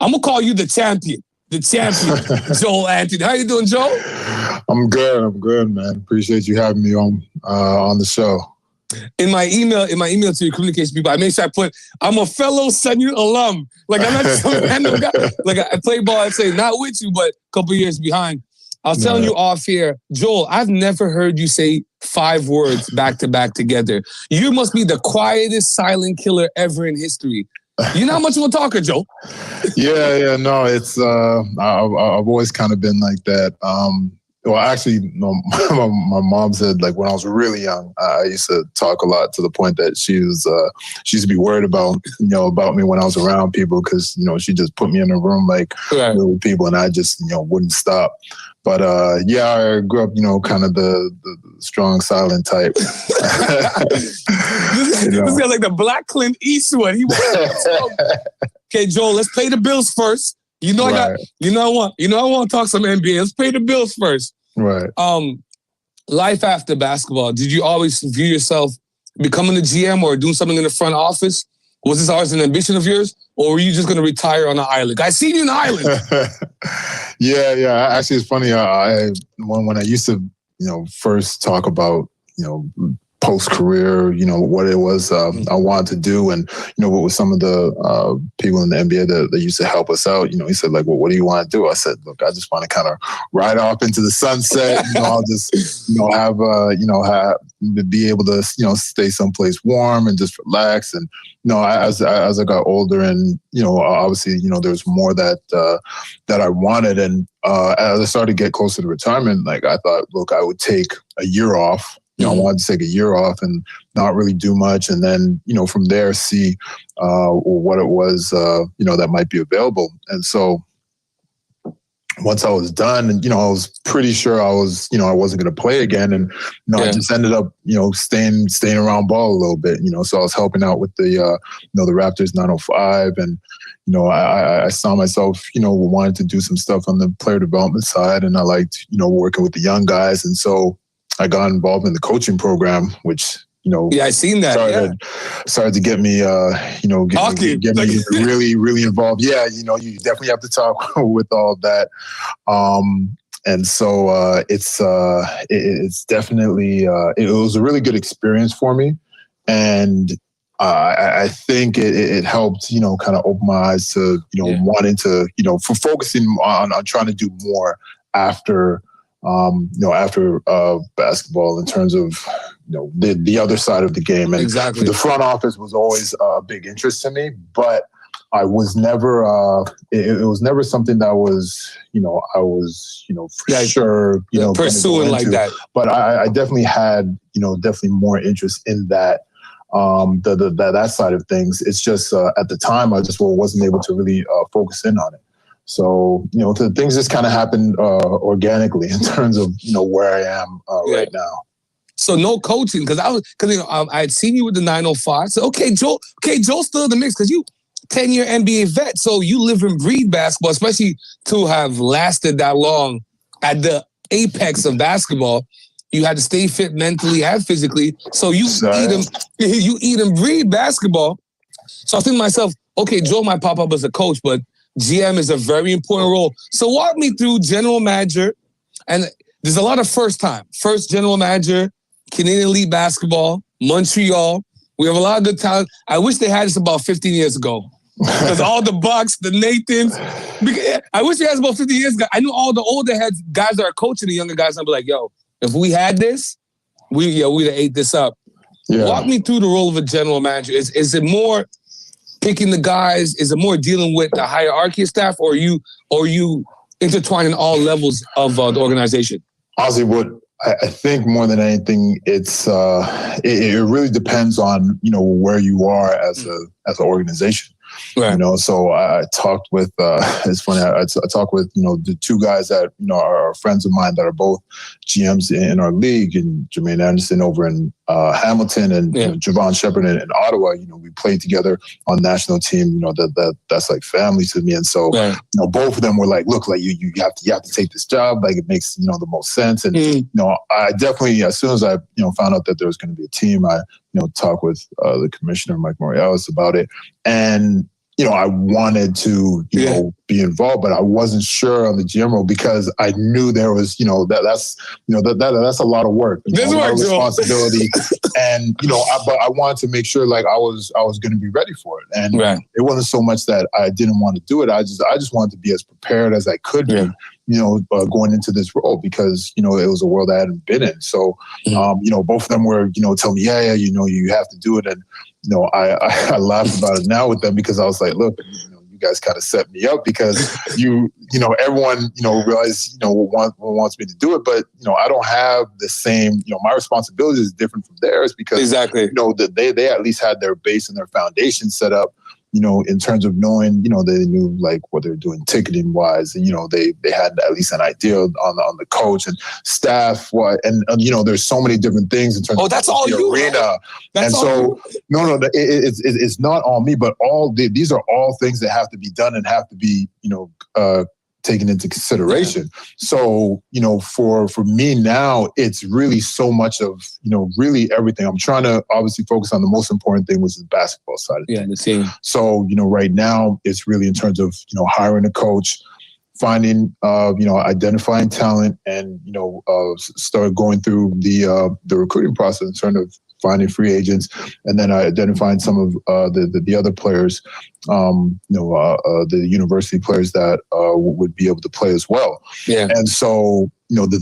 I'm gonna call you the champion, Joel Anthony. How you doing, Joel? I'm good, man. Appreciate you having me on the show. In my email to your communication people, I made sure I put, I'm a fellow Sunny alum. Like, I'm not some random guy. Like, I play ball, I'd say, not with you, but a couple years behind. I was telling you off here, Joel, I've never heard you say 5 words back to back together. You must be the quietest silent killer ever in history. You're not much of a talker, Joel. Yeah, no, it's, I've always kind of been like that. Well, actually, no, my mom said, like, when I was really young, I used to talk a lot to the point that she used to be worried about me when I was around people because, she just put me in a room like with people and I just, wouldn't stop. But, I grew up, kind of the strong, silent type. This guy's like the Black Clint Eastwood. Okay, Joel, let's pay the bills first. I want to talk some NBA. Let's pay the bills first. Right. Life after basketball. Did you always view yourself becoming a GM or doing something in the front office? Was this always an ambition of yours, or were you just going to retire on an island? I seen you on the island. Yeah. Actually, it's funny. When I used to, first talk about, post-career, what it was I wanted to do and, what was some of the people in the NBA that used to help us out. He said, like, well, what do you want to do? I said, look, I just want to kind of ride off into the sunset. I'll just, be able to, stay someplace warm and just relax. And, as I got older and, obviously, there's more that I wanted. And as I started to get closer to retirement, like, I thought, look, I would take a year off. I wanted to take a year off and not really do much. And then, from there, see what it was, that might be available. And so once I was done, and I was pretty sure I wasn't going to play again, and I just ended up staying around ball a little bit. So I was helping out with the the Raptors 905, and I saw myself wanting to do some stuff on the player development side, and I liked working with the young guys, and so I got involved in the coaching program, which I seen that. Started to get me, get me really, really involved. Yeah, you definitely have to talk with all of that. And so it's definitely it was a really good experience for me, and I think it helped kind of open my eyes to wanting to for focusing on trying to do more after basketball in terms of the other side of the game. And exactly. The front office was always a big interest to me, but I was never it was never something that was I was for sure pursuing like that. But I definitely had definitely more interest in that that side of things. It's just at the time I just wasn't able to really focus in on it. So, the things just kind of happened organically in terms of, where I am right now. So no coaching, because I had seen you with the 905. So, Joe's still in the mix because you 10-year NBA vet. So you live and breathe basketball, especially to have lasted that long at the apex of basketball. You had to stay fit mentally and physically. So you eat and breathe basketball. So I was thinking to myself, okay, Joe might pop up as a coach, but GM is a very important role. So walk me through general manager, and there's a lot of first general manager, Canadian Elite Basketball, Montreal. We have a lot of good talent. I wish they had this about 15 years ago. Because all the Bucks, the Nathans, I wish they had this about 15 years ago. I knew all the older heads, guys that are coaching the younger guys, and I'd be like, yo, if we had this, we'd have ate this up. Yeah. Walk me through the role of a general manager. Is it more picking the guys? Is it more dealing with the hierarchy of staff, or are you intertwining all levels of the organization? Honestly, what I think more than anything, it's it really depends on where you are as an organization. Right. So I talked with it's funny. I talked with the two guys that are friends of mine that are both GMs in our league, and Jermaine Anderson over in Hamilton, and Javon Shepard in Ottawa. We played together on national team. That's like family to me, and so both of them were like, look, like you have to take this job. Like it makes the most sense. And I definitely, as soon as I found out that there was going to be a team, I talked with the commissioner, Mike Morales, about it. And, I wanted to, be involved, but I wasn't sure on the GM role because I knew there was, that's a lot of work. There's a lot of responsibility. And, but I wanted to make sure like I was going to be ready for it. And it wasn't so much that I didn't want to do it. I just wanted to be as prepared as I could be. Going into this role because, it was a world I hadn't been in. So, both of them were, telling me, you have to do it. And, I laughed about it now with them because I was like, look, you guys kind of set me up because everyone, realizes, wants me to do it. But, I don't have the same, my responsibility is different from theirs because, they at least had their base and their foundation set up. In terms of knowing, they knew like what they're doing ticketing wise, and they had at least an idea on the coach and staff. And there's so many different things in terms of that's all the you, arena. Right? And so it's not all me, but these are all things that have to be done and have to be taken into consideration. So, for me now, it's really so much of, really everything. I'm trying to obviously focus on the most important thing, was the basketball side of things. The team. So, right now it's really in terms of, hiring a coach, finding, identifying talent, and, start going through the recruiting process in terms of finding free agents, and then identifying some of the other players, the university players that would be able to play as well. Yeah. And so,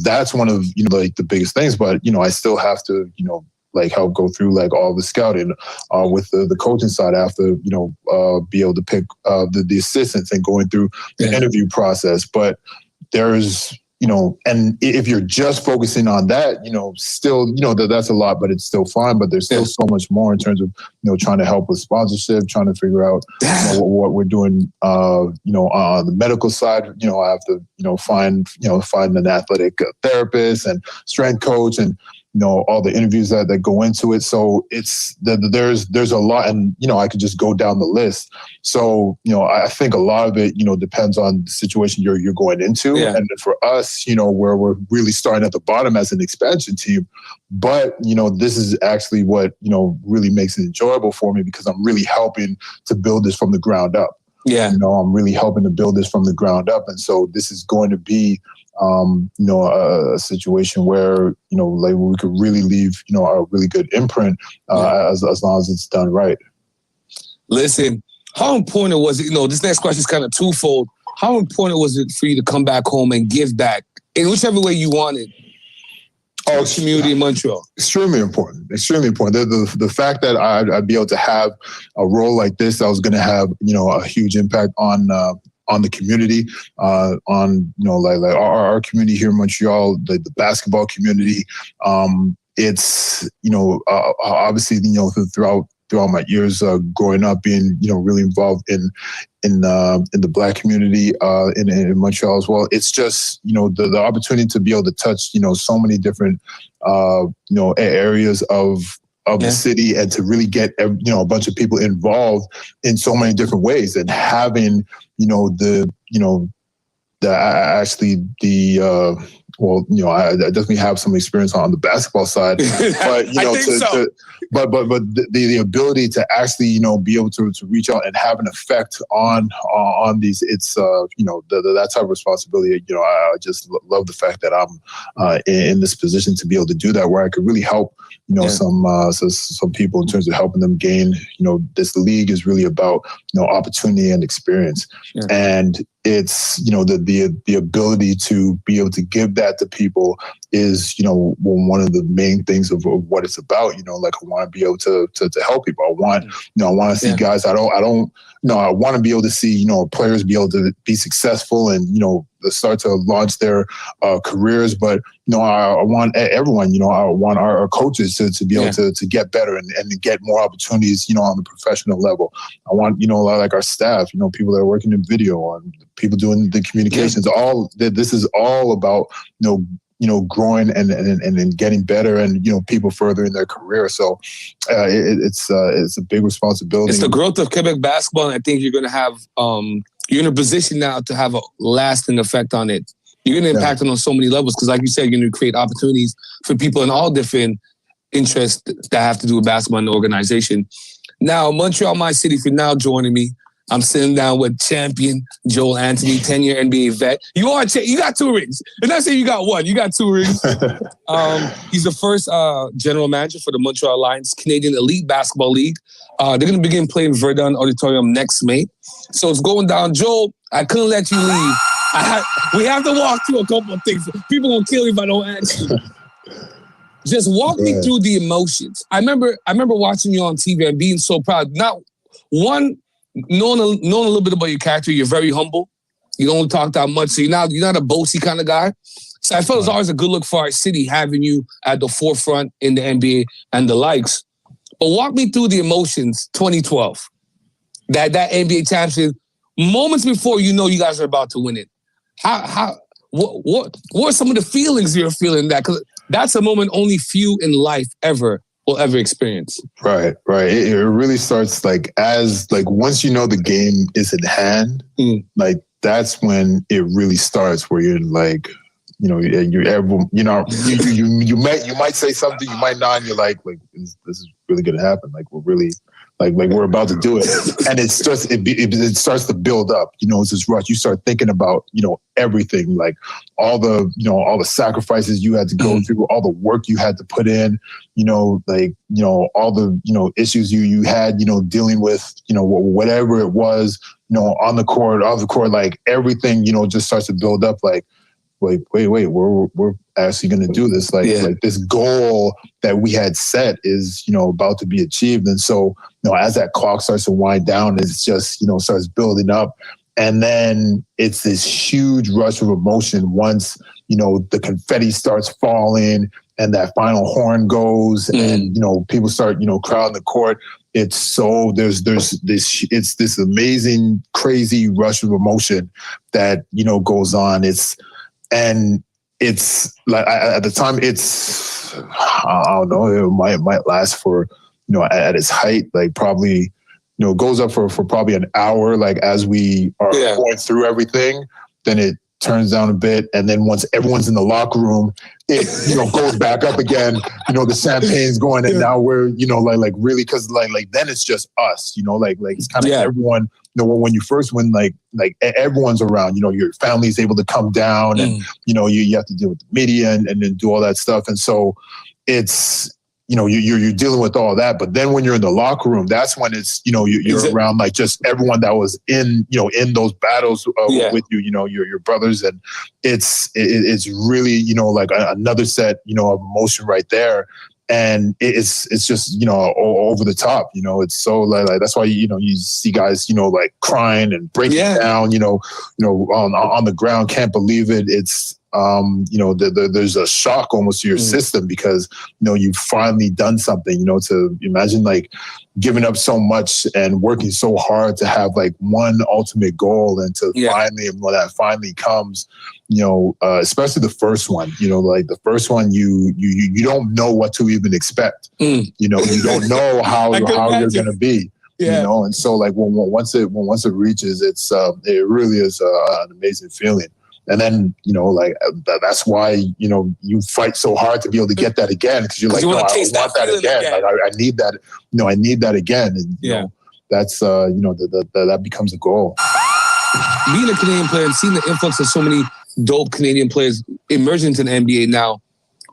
that's one of, like the biggest things, but, I still have to, like help go through like all the scouting with the coaching side. I have to, be able to pick the assistants and going through the interview process. But there's and if you're just focusing on that, still, that's a lot, but it's still fine. But there's still so much more in terms of, trying to help with sponsorship, trying to figure out what we're doing, on the medical side. I have to, find an athletic therapist and strength coach and, all the interviews that go into it. So there's a lot, and, I could just go down the list. So, I think a lot of it, depends on the situation you're going into. Yeah. And for us, where we're really starting at the bottom as an expansion team, but, this is actually what, really makes it enjoyable for me, because I'm really helping to build this from the ground up. Yeah. I'm really helping to build this from the ground up. And so this is going to be, a situation where, like we could really leave, a really good imprint as long as it's done right. Listen, how important was it? This next question is kind of twofold. How important was it for you to come back home and give back in whichever way you wanted? Community in Montreal. Extremely important. Extremely important. The fact that I'd be able to have a role like this that was going to have, a huge impact on the community, on like our community here in Montreal, the basketball community. It's obviously throughout my years growing up, being really involved in the Black community in Montreal as well. It's just the opportunity to be able to touch so many different areas of the city, and to really get a bunch of people involved in so many different ways, and having I definitely have some experience on the basketball side, but but the ability to actually be able to reach out and have an effect on these, it's that type of responsibility. I just love the fact that I'm in this position to be able to do that, where I could really help some people in terms of helping them gain. This league is really about opportunity and experience, and it's the ability to be able to give that to people is one of the main things of what it's about. Like, I want to be able to help people. I want to see guys. I want to be able to see players be able to be successful and start to launch their careers. But I want everyone. I want our coaches to be able to get better and to get more opportunities. On the professional level. I want like our staff. People that are working in video, and people doing the communications. This is all about growing and getting better, and people furthering their career. So it's a big responsibility. It's the growth of Quebec basketball, and I think you're going to have you're in a position now to have a lasting effect on it. You're going to impact it on so many levels, because like you said, you're going to create opportunities for people in all different interests that have to do with basketball and the organization. Now, Montreal, my city, if you're now joining me, I'm sitting down with champion Joel Anthony, 10-year NBA vet. You got 2 rings. And not saying you got 1. You got 2 rings. He's the first general manager for the Montreal Alliance Canadian Elite Basketball League. They're going to begin playing Verdun Auditorium next May. So it's going down. Joel, I couldn't let you leave. We have to walk through a couple of things. People will kill you if I don't ask you. Just walk me through the emotions. I remember watching you on TV and being so proud. Not one, knowing a little bit about your character, you're very humble. You don't talk that much, so you're not a boasty kind of guy. So I felt it was always a good look for our city having you at the forefront in the NBA and the likes. But walk me through the emotions. 2012, that NBA championship, moments before you guys are about to win it. What are some of the feelings you're feeling that? Because that's a moment only few in life will ever experience. Right. It really starts once the game is in hand, that's when it really starts, where you're like, you might say something, you might not, and you're like this is really gonna happen. Like, we're really we're about to do it, and it starts to build up. It's this rush. You start thinking about everything, like all the sacrifices you had to go through, all the work you had to put in. All the issues you had dealing with whatever it was on the court, off the court, like everything just starts to build up. Wait, we're actually going to do this. Like this goal that we had set is, about to be achieved. And so, as that clock starts to wind down, it's just, starts building up. And then it's this huge rush of emotion once, the confetti starts falling and that final horn goes and, people start, crowding the court. It's so, there's this amazing, crazy rush of emotion that, goes on. It's like, at the time I don't know, it might last for, at its height, like probably, goes up for probably an hour, like as we are going through everything, then it turns down a bit. And then once everyone's in the locker room, it, goes back up again, the champagne's going and now we're, like really, cause like then it's just us, like it's kind of everyone, when you first win, like everyone's around, your family's able to come down and, you have to deal with the media and then do all that stuff. And so it's, you're dealing with all that, but then when you're in the locker room, that's when it's, you're around like just everyone that was in those battles with you, your brothers. And it's really, like another set, of emotion right there. And it's just, over the top, it's so like that's why, you see guys, like crying and breaking down, on the ground, can't believe it. It's, there's a shock almost to your system because, you've finally done something, to imagine like giving up so much and working so hard to have like one ultimate goal and to finally, when that finally comes, especially the first one, like the first one, you don't know what to even expect. You don't know how you're going to be. And so like once it reaches, it really is an amazing feeling. And then, like that's why, you fight so hard to be able to get that again. Because you're like, no, I want that again. Like I need that, I need that again. And, that's, that becomes a goal. Being a Canadian player and seeing the influx of so many dope Canadian players emerging into the NBA now,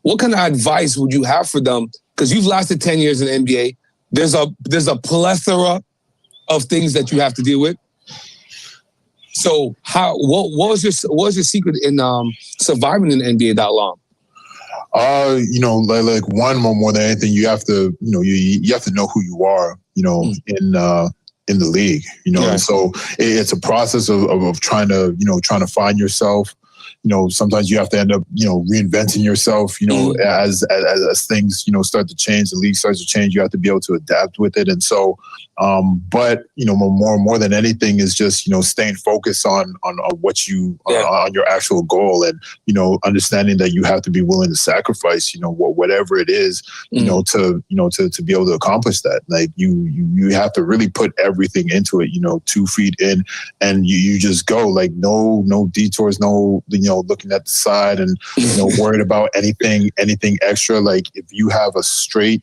what kind of advice would you have for them? Because you've lasted 10 years in the NBA. There's a plethora of things that you have to deal with. So what was your secret in surviving in the NBA that long? Like one more than anything, you have to, you have to know who you are, in the league, and so it's a process of trying to find yourself. Sometimes you have to end up, reinventing yourself, as things, start to change, the league starts to change, you have to be able to adapt with it. And so, but, more than anything is just, staying focused on what you, on your actual goal and, understanding that you have to be willing to sacrifice, whatever it is, to be able to accomplish that. Like you have to really put everything into it, 2 feet in and you just go like, no detours, no, looking at the side and, worried about anything extra. Like if you have a straight,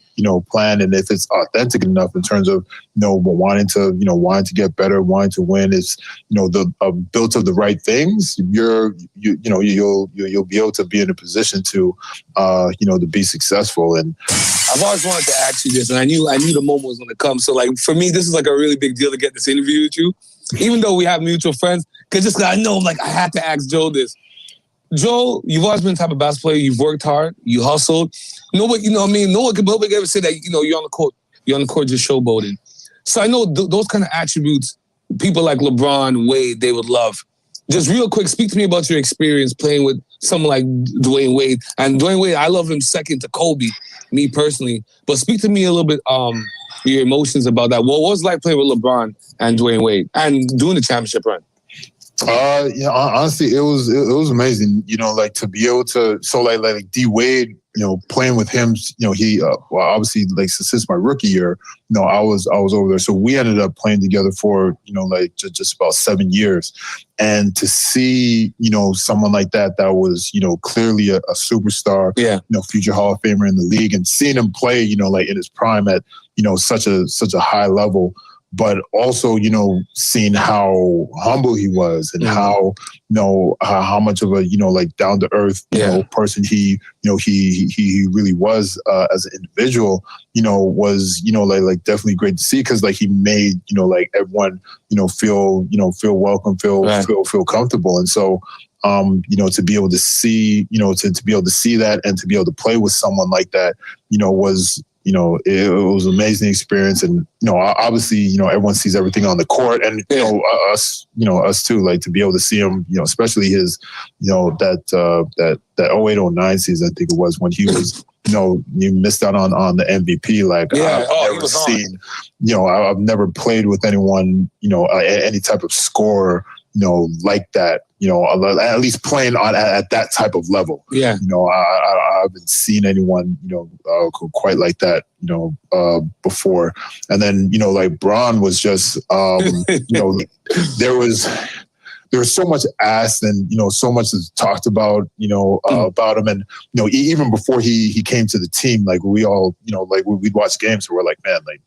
plan and if it's authentic enough in terms of, wanting to get better, wanting to win, is, the built of the right things, you'll be able to be in a position to, to be successful. And I've always wanted to ask you this, and I knew the moment was going to come. So like, for me, this is like a really big deal to get this interview with you, even though we have mutual friends, because I know, like, I had to ask Joe this. Joe, you've always been the type of basketball player. You've worked hard. You hustled. Nobody could ever say that, you're on the court. You're on the court just showboating. So I know those kind of attributes, people like LeBron, Wade, they would love. Just real quick, speak to me about your experience playing with someone like Dwayne Wade. And Dwayne Wade, I love him second to Kobe, me personally. But speak to me a little bit, your emotions about that. What was it like playing with LeBron and Dwayne Wade and doing the championship run? Honestly, it was amazing, like to be able to, so like D Wade, playing with him, he, obviously like since my rookie year, I was over there. So we ended up playing together for, like just about 7 years. And to see, someone like that was, clearly a superstar, future Hall of Famer in the league, and seeing him play, like in his prime at, such a high level, but also, seeing how humble he was and how much of a, like down to earth, person he really was as an individual, was, like definitely great to see. Cause like he made, like everyone, feel welcome, feel comfortable. And so, to be able to see, to be able to see that and to be able to play with someone like that, was you know, it was an amazing experience. And, you know, obviously, you know, everyone sees everything on the court, and, you know, us too, like to be able to see him, you know, especially his, you know, that 08-09 season, I think it was, when he was, you know, you missed out on the MVP. Like, I've never seen, you know, I've never played with anyone, you know, any type of scorer, you know, like that, you know, at least playing at that type of level. Yeah. You know, I haven't seen anyone, you know, quite like that, you know, before. And then, you know, like Bron was just, you know, there was so much asked, and, you know, so much is talked about, you know, about him. And, you know, even before he came to the team, like we all, you know, like we'd watch games and we're like, man, like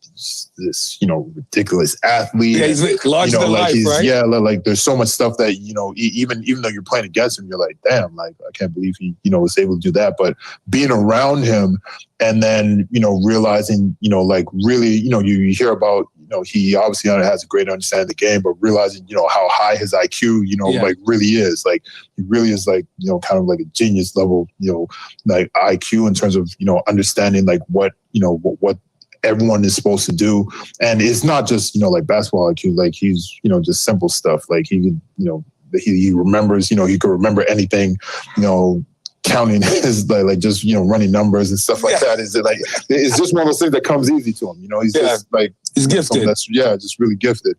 this, you know, ridiculous athlete. Yeah, he's larger than life, right? Yeah, like there's so much stuff that, you know, even though you're playing against him, you're like, damn, like I can't believe he, you know, was able to do that. But being around him, and then, you know, realizing, you know, like really, you know, you hear about, you know, he obviously has a great understanding of the game, but realizing, you know, how high his IQ, you know, like really is. Like he really is, like, you know, kind of like a genius level, you know, like IQ in terms of, you know, understanding like what, you know, what everyone is supposed to do. And it's not just, you know, like basketball IQ, like he's, you know, just simple stuff. Like he could, you know, he remembers, you know, he could remember anything, you know, counting his like just, you know, running numbers and stuff like that. Is it like, it's just one of those things that comes easy to him, you know. He's just like, he's gifted. That's just really gifted.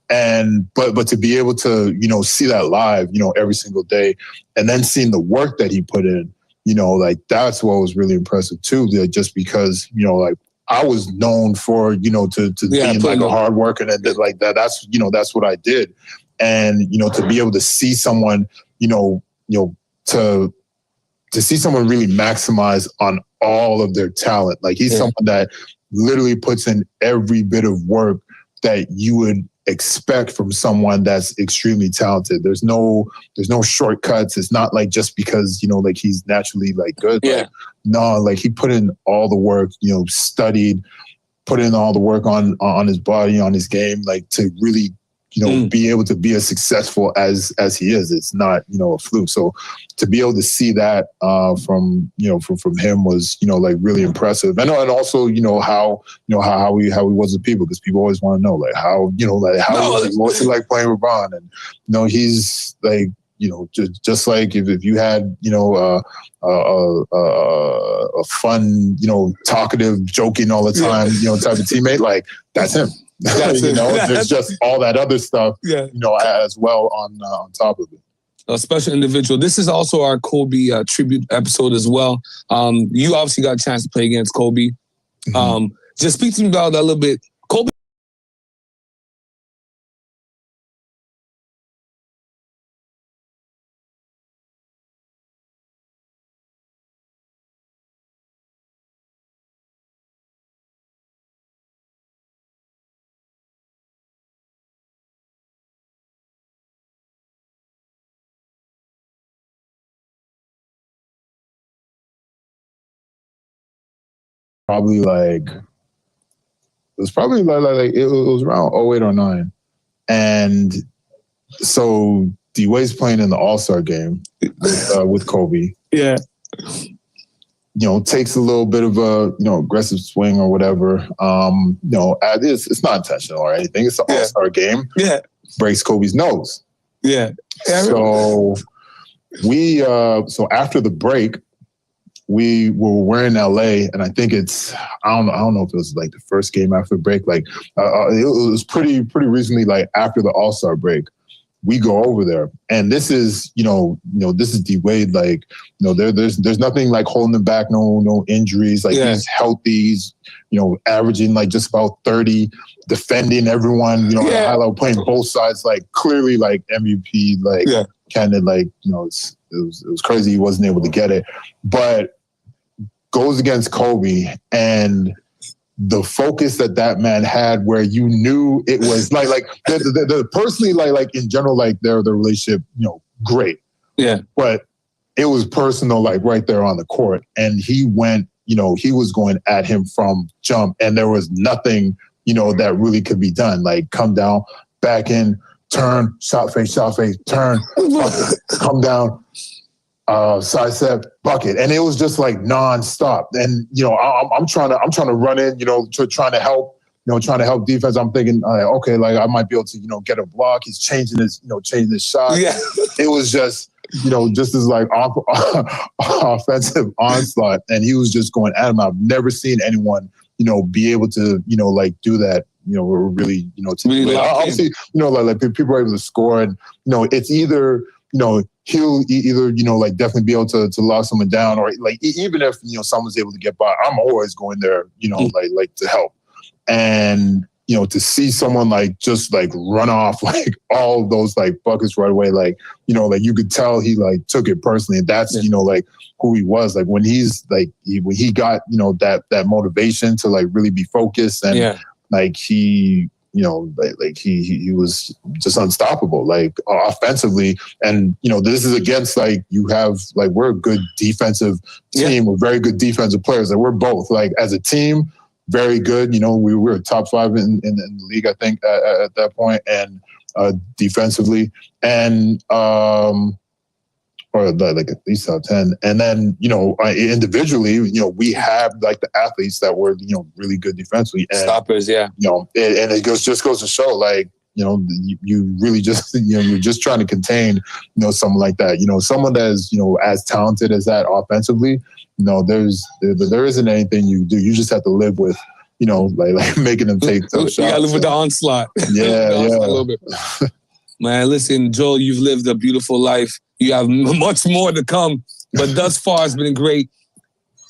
And but to be able to, you know, see that live, you know, every single day, and then seeing the work that he put in, you know, like that's what was really impressive too. Just because, you know, like I was known for, you know, to being like a hard worker, and like that. That's, you know, that's what I did. And, you know, to be able to see someone, you know, to see someone really maximize on all of their talent. Like he's someone that literally puts in every bit of work that you would expect from someone that's extremely talented. There's no shortcuts. It's not like just because, you know, like he's naturally like good. Yeah. Like, no, like he put in all the work, you know, studied, put in all the work on his body, on his game, like to really, you know, be able to be as successful as he is. It's not, you know, a fluke. So to be able to see that from him was, you know, like really impressive. And also, you know, how he was with people, because people always want to know, like, how, you know, like what's it like playing with Bron? And, you know, he's like, you know, just like if you had, you know, a fun, you know, talkative, joking all the time, you know, type of teammate, like that's him. You know, there's just all that other stuff, you know, as well on top of it. A special individual. This is also our Kobe tribute episode as well. You obviously got a chance to play against Kobe. Just speak to me about that a little bit. Kobe. Probably like, it was probably like it was around 08 or 09. And so D-Wade's playing in the All-Star game with Kobe. Yeah. You know, takes a little bit of a, you know, aggressive swing or whatever. You know, it's not intentional or anything. It's an All-Star game. Yeah. Breaks Kobe's nose. Yeah. So so after the break, we were in LA, and I think I don't know if it was like the first game after the break. Like it was pretty recently, like after the All-Star break, we go over there, and this is, this is D-Wade. Like, you know, there's nothing like holding him back, no injuries. Like he's healthy, he's, you know, averaging like just about 30, defending everyone, you know, highlight, playing both sides, like clearly like MVP, like candidate, like, you know, it was crazy he wasn't able to get it, but goes against Kobe, and the focus that man had, where you knew it was like the personally, like in general, like their relationship, you know, great. Yeah. But it was personal, like right there on the court. And he went, you know, he was going at him from jump, and there was nothing, you know, that really could be done. Like come down, back in, turn, shot face, turn, come down. So I said, bucket. And it was just like nonstop. And, I'm trying to run in, trying to help defense. I'm thinking, okay, like I might be able to, get a block. He's changing his shot. Yeah. It was just, just as like offensive onslaught. And he was just going at him. I've never seen anyone, be able to, like do that, really, really obviously, like people are able to score and, it's either, he'll either, like definitely be able to lock someone down or like, even if, someone's able to get by, I'm always going there, like to help. And, to see someone like just like run off like all those like buckets right away, like, like you could tell he like took it personally. And that's, like who he was. Like when he's like, when he got, that motivation to like really be focused and like he, like he was just unstoppable, like offensively. And, this is against like, you have like, we're a good defensive team. We're very good defensive players. Like we're both like as a team, very good. We were top 5 in the league, I think, at that point, and defensively, and or like at least top 10. And then, individually, we have like the athletes that were, really good defensively. And, stoppers, and it just goes to show, like, you really just, you're just trying to contain, someone like that. Someone that is, as talented as that offensively. No, there isn't anything you do. You just have to live with, like making them take those shots. You gotta live with the onslaught. Yeah, a little bit. Man, listen, Joel, you've lived a beautiful life. You have much more to come, but thus far it's been great.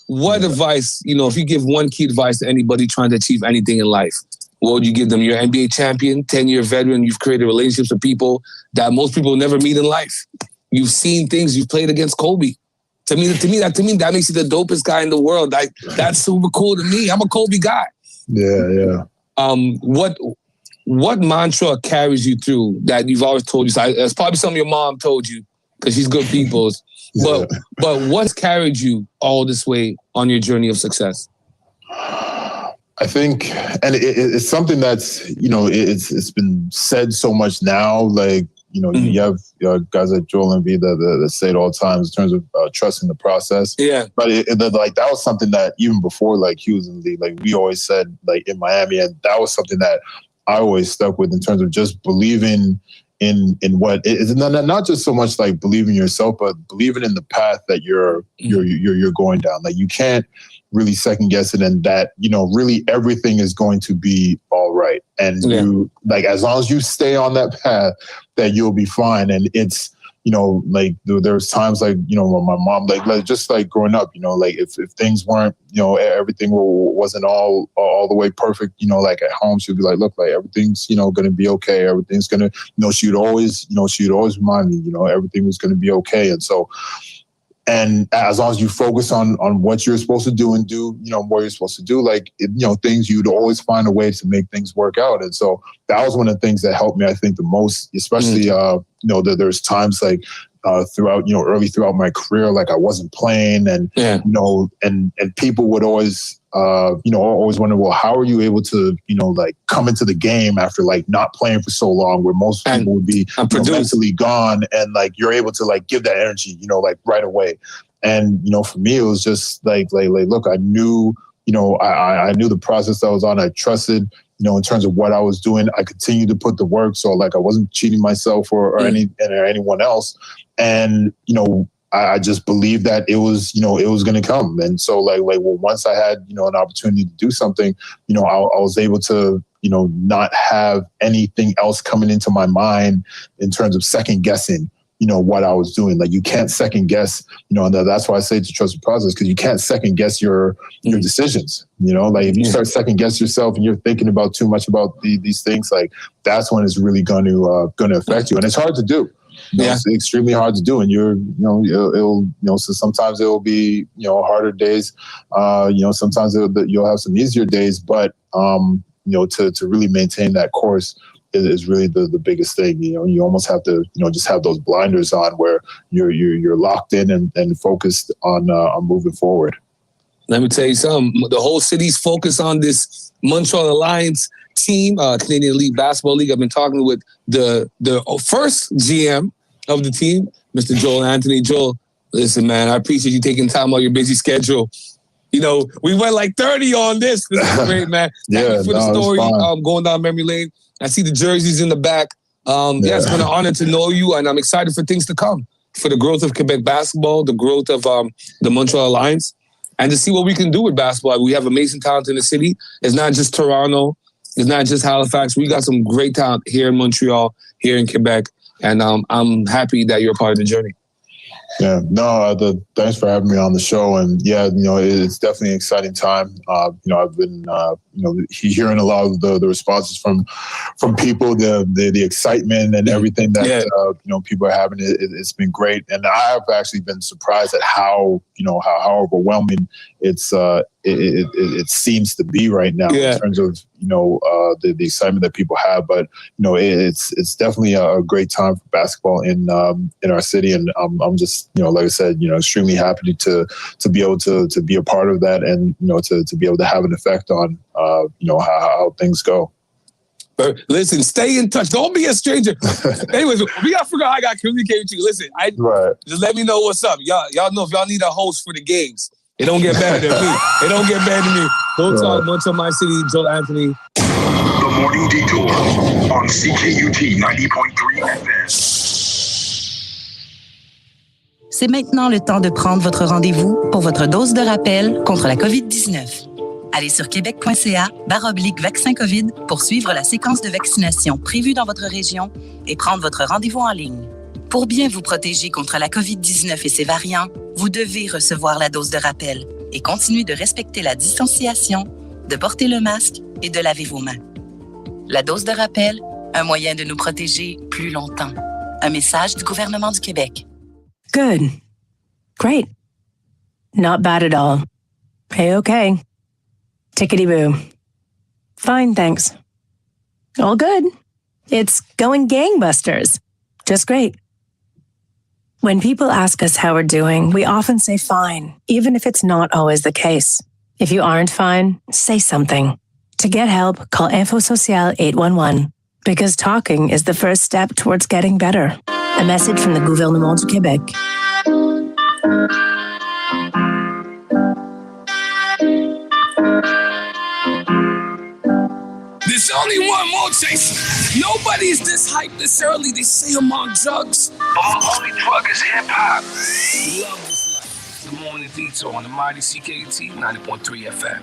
What advice, if you give one key advice to anybody trying to achieve anything in life, what would you give them? You're an NBA champion, 10-year veteran. You've created relationships with people that most people never meet in life. You've seen things. You've played against Kobe. To me, that makes you the dopest guy in the world. Like that's super cool to me. I'm a Kobe guy. Yeah. What mantra carries you through that you've always told you? It's probably something your mom told you because she's good people's. But what's carried you all this way on your journey of success? I think, and it's something that's, it's been said so much now, like, you have guys like Joel Embiid that say it all the time in terms of trusting the process. Yeah. But like that was something that even before like he was in the league, like we always said like in Miami, and that was something that I always stuck with in terms of just believing in what it's not just so much like believing in yourself, but believing in the path that you're going down. Like you can't really second guess it, and that, really everything is going to be all right. And you like, as long as you stay on that path, that you'll be fine. And it's, like there's times like, when my mom, like just like growing up, like if things weren't, everything wasn't all the way perfect, like at home, she'd be like, look, like everything's, going to be okay. Everything's going to, she'd always remind me, everything was going to be okay. And so, and as long as you focus on what you're supposed to do and do, what you're supposed to do, like, things, you'd always find a way to make things work out. And so that was one of the things that helped me, I think, the most, especially, there's times like throughout, early throughout my career, like I wasn't playing and, and people would always, always wonder, well, how are you able to, like come into the game after like not playing for so long, where most people would be mentally gone, and like you're able to like give that energy, like right away. And, for me, it was just like, look, I knew, I knew the process I was on. I trusted, in terms of what I was doing. I continued to put the work. So like I wasn't cheating myself or anyone else. And, I just believed that it was, it was going to come. And so well, once I had, an opportunity to do something, I was able to, not have anything else coming into my mind in terms of second guessing, what I was doing. Like you can't second guess, and that's why I say to trust the process, because you can't second guess your decisions, like if you start second guess yourself and you're thinking about too much about these things, like that's when it's really going to affect you. And it's hard to do. It's extremely hard to do, and so sometimes it will be, harder days. Sometimes you'll have some easier days, but to really maintain that course is really the biggest thing. You almost have to, just have those blinders on where you're locked in and focused on moving forward. Let me tell you something. The whole city's focused on this Montreal Alliance team, Canadian Elite Basketball League. I've been talking with the first GM of the team, Mr. Joel Anthony. Joel, Listen, man, I appreciate you taking time out of your busy schedule. You know, we went like 30 on this. This is great, man. Thank you for the story. Going down memory lane. I see the jerseys in the back. It's been an honor to know you, and I'm excited for things to come, for the growth of Quebec basketball, the growth of the Montreal Alliance, and to see what we can do with basketball. We have amazing talent in the city. It's not just Toronto. It's not just Halifax. We got some great talent here in Montreal, here in Quebec, and I'm happy that you're a part of the journey. Yeah, no, thanks for having me on the show. And yeah, you know, it's definitely an exciting time. You know, I've been, hearing a lot of the responses from people, the excitement and everything that, you know, people are having. It's been great. And I've actually been surprised at how overwhelming it seems to be right now in terms of, you know, the excitement that people have. But, you know, it's definitely a great time for basketball in our city. And I'm just, you know, like I said, you know, extremely happy to be able to be a part of that, and, you know, to be able to have an effect on, you know, how things go. But listen, stay in touch. Don't be a stranger. Anyways, we got to figure out how I got to communicate with you. Listen, just let me know what's up. Y'all know if y'all need a host for the games. It don't get better than me. It don't get better than me. Don't talk much on my city, Joel Anthony. The Morning Detour on CKUT 90.3 FM. C'est maintenant le temps de prendre votre rendez-vous pour votre dose de rappel contre la COVID-19. Allez sur québec.ca/vaccin COVID pour suivre la séquence de vaccination prévue dans votre région et prendre votre rendez-vous en ligne. Pour bien vous protéger contre la COVID-19 et ses variants, vous devez recevoir la dose de rappel et continuer de respecter la distanciation, de porter le masque et de laver vos mains. La dose de rappel, un moyen de nous protéger plus longtemps. Un message du gouvernement du Québec. Good. Great. Not bad at all. A-okay. Tickety-boo. Fine, thanks. All good. It's going gangbusters. Just great. When people ask us how we're doing, we often say fine, even if it's not always the case. If you aren't fine, say something. To get help, call InfoSocial 811, because talking is the first step towards getting better. A message from the gouvernement du Québec. There's only one more chase. Nobody's this hyped this early. They say I'm on drugs. But my only drug is hip-hop. Love this life. The Morning Detour on the mighty CKUT 90.3 FM.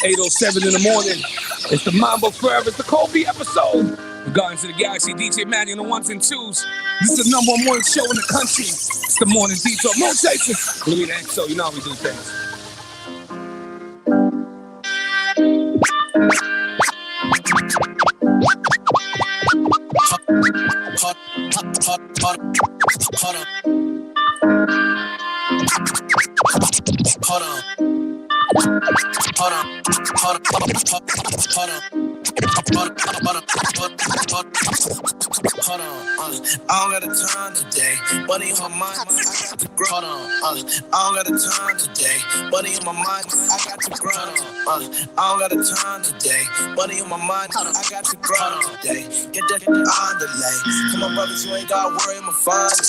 8:07 in the morning. It's the Mambo Forever. It's the Kobe episode. Guardians of the Galaxy, DJ Manny on the ones and twos. This is the number one morning show in the country. It's the Morning Detour. More chasing. Louis and XO, you know how we do things. I don't got a time today. Money on my mind, I got to grow. I don't got a time today. Money on my mind, I got to grow. I don't got a time today. Money on my mind, I got to grow today. Get that on delay. Come on, brothers, you ain't got to worry, I'ma find it.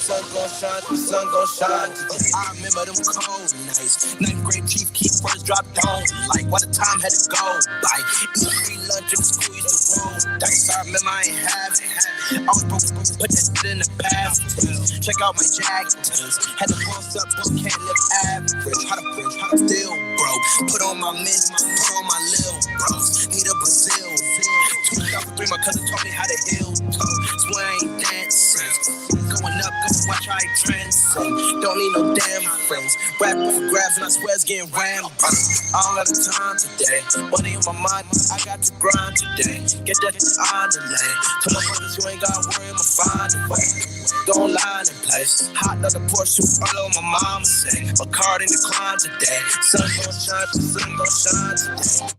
Sun gon' shine, the sun gon' shine today. I remember them cold nights. 9th grade chief keep first dropped down. Like what the time had to go by. Eat free lunch and squeeze the roll dice. I remember I ain't have it. I was broke, put that shit in the past. Check out my Jacksons. Had to boss up, but can't live average. How to still broke. Put on my mint, put on my lil bros. Need a Brazil. 2003, my cousin taught me how to heal. Swear I ain't dancing. Going up, go watch how I transcend. Don't need no damn friends. Rap for grabs and I swear it's getting rammed. I don't got the time today. Money on my mind, I got to grind today. Get that on delay. Tell my brothers you ain't got to worry, I'ma find a way. Don't lie in place. Hot like a Porsche, all on my mama say. A card in the decline today. Sun gon' shine, the sun gon' shine today.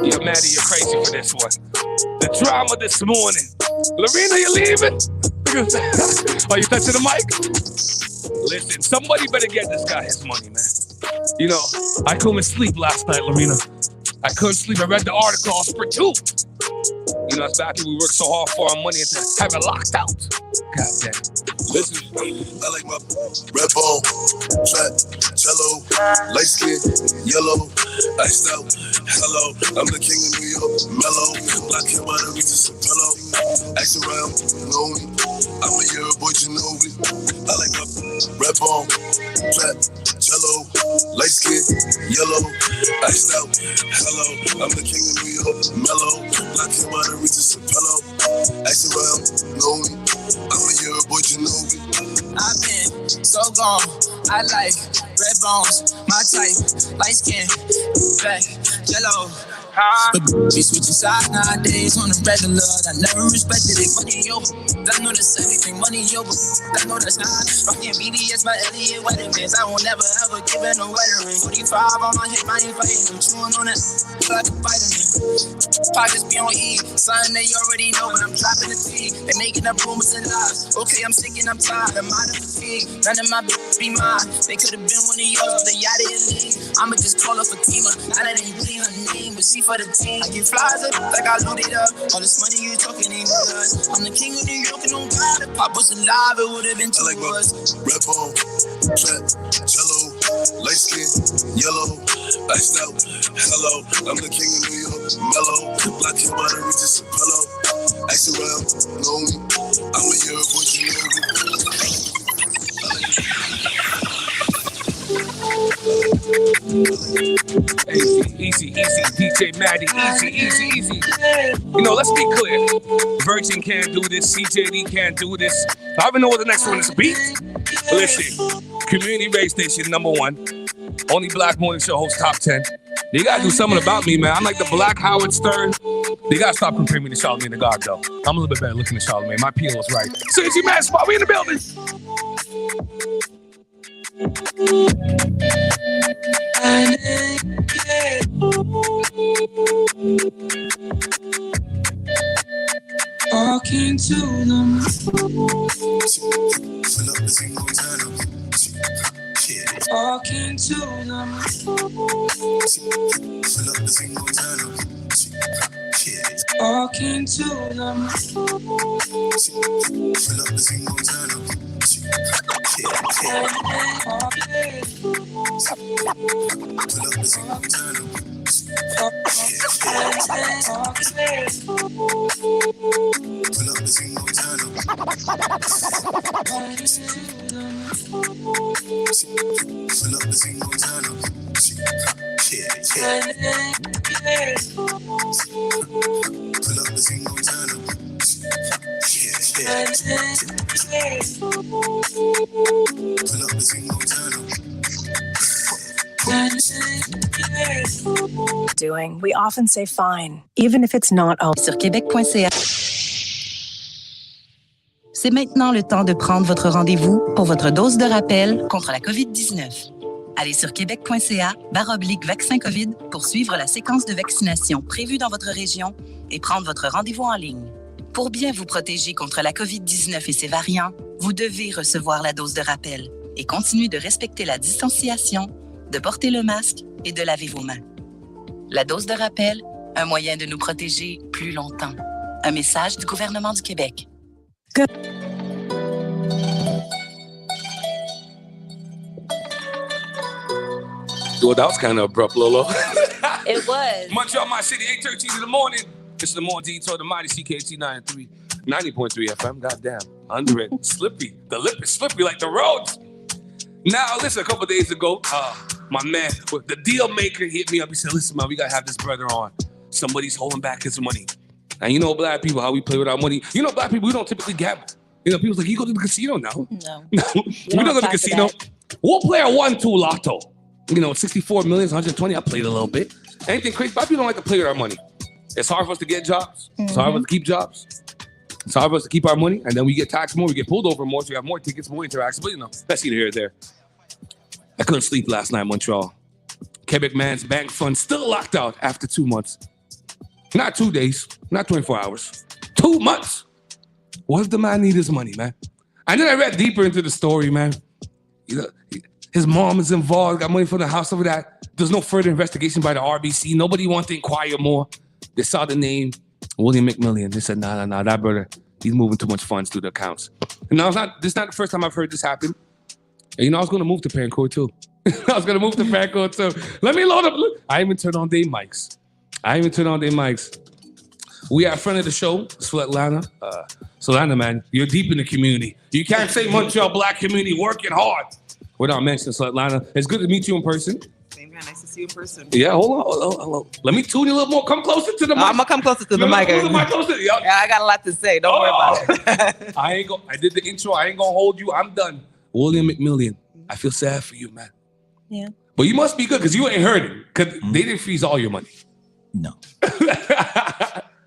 Yo, Maddie, you're crazy for this one. The drama this morning. Lorena, you leaving? nigga. Are you touching the mic? Listen, somebody better get this guy his money, man. You know, I couldn't sleep last night, Lorena. I couldn't sleep. I read the article for 2. You know, it's back when we worked so hard for our money to have it locked out. God damn. Listen. I like my red bone, fat, jello, light skin, yellow, iced out, hello. I'm the king of New York, mellow. Black hair by the Regis and pillow. Ask around, know me. I'm a year boy, you know me. I like my red bone, fat, jello, light skin, yellow, iced out, hello. I'm the king of New York, mellow. Black hair by the Regis and pillow. Ask around, know me. I'm a year boy, you know me. I've been so gone. I like red bones, my type, light skin, black, yellow. But be switching sides nowadays on the regular. I never respected it. Money over. I know that's everything. Money over. I know that's not. Rockin' BDS, my Elliot wedding bands. I won't never ever give it no wedding ring. 45 on my hip, I ain't fighting. I'm chewing on that like a vitamin. Pockets be on E. Something they already know, but I'm dropping the T. They making up rumors and lies. Okay, I'm sick and I'm tired. I'm out of fatigue. None of my be mine. They could have been one of yours, but they out of your league. I'ma just call her Fatima. Now that ain't really her name, but she for the team. I get flies up like I loaded up. All this money you talking ain't good. I'm the king of New York and on God. If Pop was alive, it would have been 2 words. Red bone, fat, jello, light skin, yellow, iced out, hello. I'm the king of New York, mellow. Black hair by the Regis and pillow. Ask around, know me. I'm a year boy, you know me. Easy, DJ Maddie, easy. You know, let's be clear. Virgin can't do this, CJD can't do this. I don't even know what the next one is to be. Listen, community radio station #1. Only black morning show host top 10. You gotta do something about me, man. I'm like the black Howard Stern. You gotta stop comparing me to Charlamagne the God, though. I'm a little bit better looking than Charlamagne. My P.O. is right. CG Man Spot, we in the building. Walking to them. Walking to them. Walking to them. Doing, we often say fine, even if it's not all. Sur québec.ca. C'est maintenant le temps de prendre votre rendez-vous pour votre dose de rappel contre la COVID-19. Allez sur québec.ca/vaccin COVID pour suivre la séquence de vaccination prévue dans votre région et prendre votre rendez-vous en ligne. Pour bien vous protéger contre la COVID-19 et ses variants, vous devez recevoir la dose de rappel et continuer de respecter la distanciation, de porter le masque et de laver vos mains. La dose de rappel, un moyen de nous protéger plus longtemps. Un message du gouvernement du Québec. Well, that was kind of abrupt, Lolo. It was. Montreal, my city, 8:13 in the morning. It's the Morning Detour, the mighty CKT 90.3 FM. Goddamn, under it, slippery. The lip is slippery like the roads. Now, listen, a couple days ago, my man, the deal maker hit me up. He said, listen, man, we got to have this brother on. Somebody's holding back his money. And you know black people, how we play with our money. You know black people, we don't typically gamble. You know, people's like, you go to the casino now? No. We don't go to the casino. What player won 2 lotto? You know, 64 million, 120. I played a little bit. Anything crazy. Black people don't like to play with our money. It's hard for us to get jobs. It's hard for us to keep jobs. It's hard for us to keep our money. And then we get taxed more. We get pulled over more. So we have more tickets, more interactions. But, you know, that's either here or there. I couldn't sleep last night in Montreal. Quebec man's bank fund still locked out after 2 months. Not 2 days. Not 24 hours. 2 months. What if the man need his money, man? And then I read deeper into the story, man. You know, his mom is involved, got money from the house over that. There's no further investigation by the RBC. Nobody wanted to inquire more. They saw the name, William McMillian. They said, nah, that brother, he's moving too much funds through the accounts. And now this is not the first time I've heard this happen. And I was going to move to Pancourt too. Let me load up. I even turned on their mics. We are in front of the show, Svetlana. Svetlana, man, you're deep in the community. You can't say Montreal Black community working hard without mentioning Svetlana. It's good to meet you in person. Same here. Nice to see you in person. Yeah, hold on. Let me tune you a little more. Come closer to the mic. I'm gonna come closer to the mic. Yeah, I got a lot to say. Don't worry about it. I did the intro. I ain't gonna hold you. I'm done. William McMillian. I feel sad for you, man. Yeah. But you must be good because you ain't heard it. Because they didn't freeze all your money. No.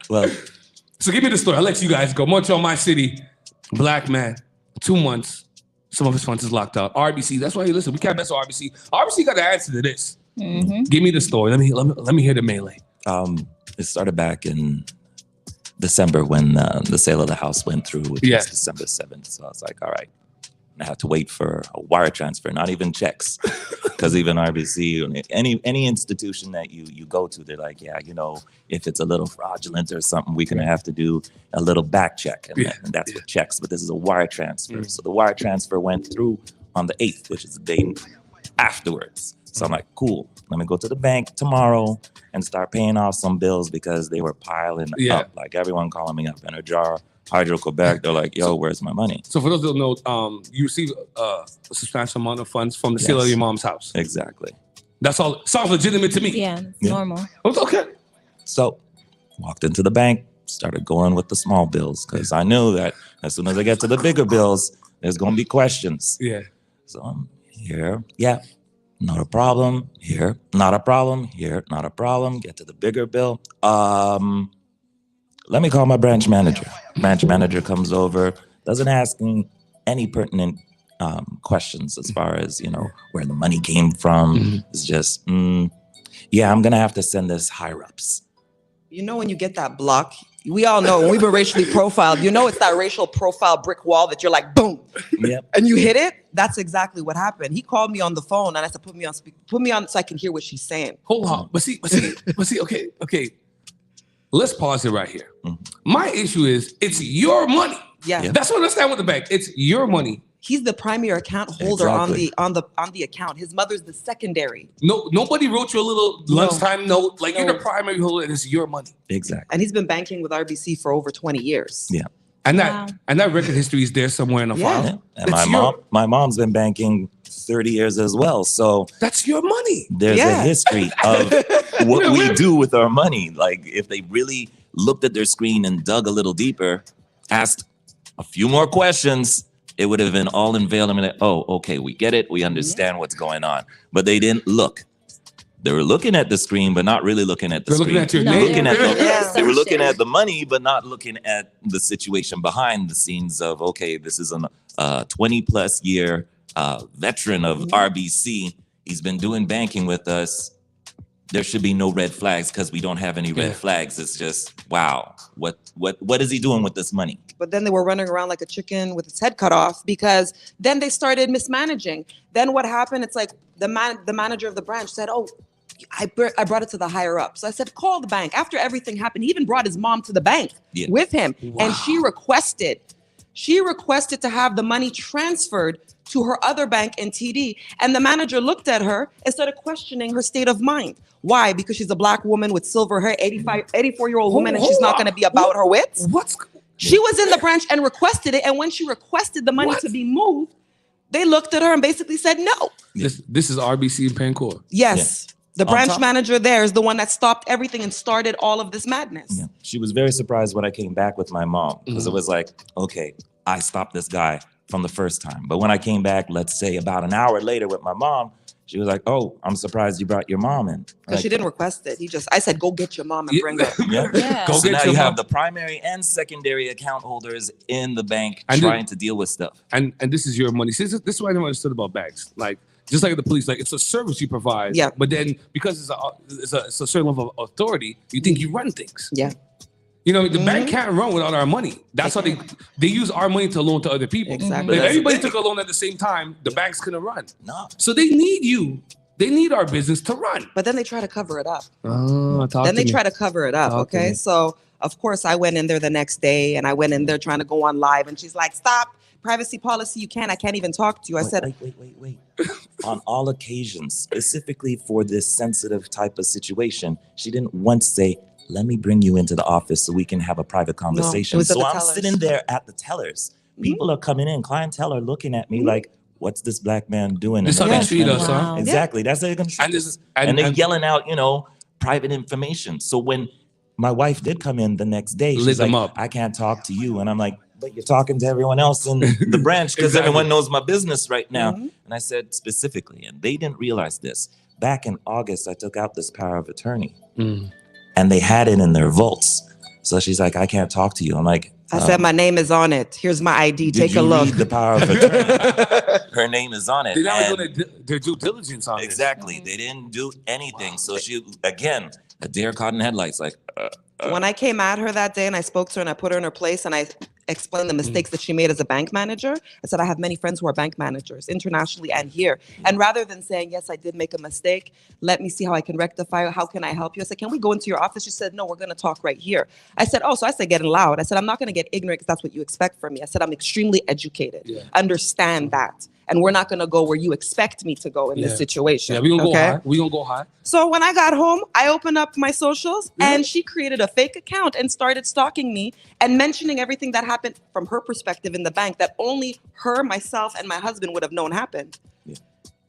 Well, so give me the story. I'll let you guys go. Montreal, my city, black man, 2 months. Some of his funds is locked out. RBC, that's why you listen. We can't mess with RBC. RBC got the answer to this. Mm-hmm. Give me the story. Let me hear the melee. It started back in December when the sale of the house went through, which was December 7th. So I was like, all right. I have to wait for a wire transfer, not even checks. Because even RBC, any institution that you go to, they're like, yeah, if it's a little fraudulent or something, we're going to have to do a little back check. And that's what checks. But this is a wire transfer. So the wire transfer went through on the 8th, which is the day afterwards. So I'm like, cool. Let me go to the bank tomorrow and start paying off some bills because they were piling up. Like everyone calling me up in a jar. Hydro-Quebec, they're like, yo, where's my money? So for those who don't know, you receive a substantial amount of funds from the sale of your mom's house. Exactly. That's all. Sounds legitimate to me. Yeah, it's normal. Okay. So walked into the bank, started going with the small bills because I knew that as soon as I get to the bigger bills, there's going to be questions. Yeah. So I'm here. Yeah. Not a problem. Here. Not a problem. Here. Not a problem. Get to the bigger bill. Let me call my branch manager. Branch manager comes over, doesn't ask me any pertinent questions as far as, where the money came from. It's just, I'm going to have to send this higher ups. When you get that block, we all know when we've been racially profiled, it's that racial profile brick wall that you're like, boom. Yep. And you hit it. That's exactly what happened. He called me on the phone and I said, put me on so I can hear what she's saying. Hold on. But see, okay. Let's pause it right here. My issue is it's your money. Yeah. That's what I understand with the bank. It's your money. He's the primary account holder on the account. His mother's the secondary. No, nobody wrote you a little lunchtime note. Like you're the primary holder and it's your money. Exactly. And he's been banking with RBC for over 20 years. Yeah. And that record history is there somewhere in the file. And my mom's been banking 30 years as well. So that's your money. There's a history of what we do with our money. Like if they really looked at their screen and dug a little deeper, asked a few more questions, it would have been all unveiled. I mean, oh, okay, we get it. We understand what's going on. But they didn't look. They were looking at the screen, but not really looking at the screen. They were looking at the money, but not looking at the situation behind the scenes of, okay, this is a 20-plus year veteran of RBC. He's been doing banking with us. There should be no red flags because we don't have any red flags. It's just, wow, what is he doing with this money? But then they were running around like a chicken with its head cut off because then they started mismanaging. Then what happened? It's like the manager of the branch said, oh, I brought it to the higher up. So I said, call the bank. After everything happened, he even brought his mom to the bank with him. Wow. And she requested to have the money transferred to her other bank in TD. And the manager looked at her and started questioning her state of mind. Why? Because she's a black woman with silver hair, 84-year-old woman, and she's not going to be about her wits? She was in the branch and requested it. And when she requested the money to be moved, they looked at her and basically said no. This is RBC in Pancourt. Yes. Yeah. The branch manager there is the one that stopped everything and started all of this madness. Yeah. She was very surprised when I came back with my mom because it was like, okay, I stopped this guy from the first time. But when I came back, let's say about an hour later with my mom, she was like, oh, I'm surprised you brought your mom in. Because she didn't request it. I said, go get your mom and bring her. So now you have the primary and secondary account holders in the bank trying to deal with stuff. And this is your money. See, this is what I never understood about banks. Like, just like the police, like it's a service you provide. Yeah. But then because it's a certain level of authority, you think you run things. Yeah. You know, the bank can't run without our money. That's how they use our money to loan to other people. Exactly. If everybody took a loan at the same time, the banks couldn't run. No. So they need you. They need our business to run. But then they try to cover it up. Then they try to cover it up. Okay. So of course I went in there the next day and I went in there trying to go on live and she's like, stop. Privacy policy, you can't. I can't even talk to you. I said, wait. On all occasions, specifically for this sensitive type of situation, she didn't once say, let me bring you into the office so we can have a private conversation. So I'm sitting there at the tellers. People are coming in. Clientele are looking at me like, what's this black man doing? This is how they treat us, huh? Exactly. That's how they're going to treat us. And they're yelling out, private information. So when my wife did come in the next day, she's like, I can't talk to you. And I'm like, but you're talking to everyone else in the branch because everyone knows my business right now. And I said specifically, and they didn't realize this. Back in August, I took out this power of attorney and they had it in their vaults. So she's like, I can't talk to you. I'm like, I said, my name is on it. Here's my ID. Take a look. Read the power of attorney? Her name is on it. They didn't do their due diligence on it. Exactly. They didn't do anything. So she, again, a deer caught in headlights. Like, when I came at her that day and I spoke to her and I put her in her place and I explained the mistakes that she made as a bank manager, I said, I have many friends who are bank managers internationally and here. And rather than saying, yes, I did make a mistake, let me see how I can rectify it. How can I help you? I said, can we go into your office? She said, no, we're going to talk right here. I said, oh, so I said, getting loud. I said, I'm not going to get ignorant because that's what you expect from me. I said, I'm extremely educated. Yeah. Understand that. And we're not going to go where you expect me to go in this situation. Yeah, we're going to go high. We're going to go high. So when I got home, I opened up my socials and she created a fake account and started stalking me and mentioning everything that happened from her perspective in the bank that only her, myself, and my husband would have known happened.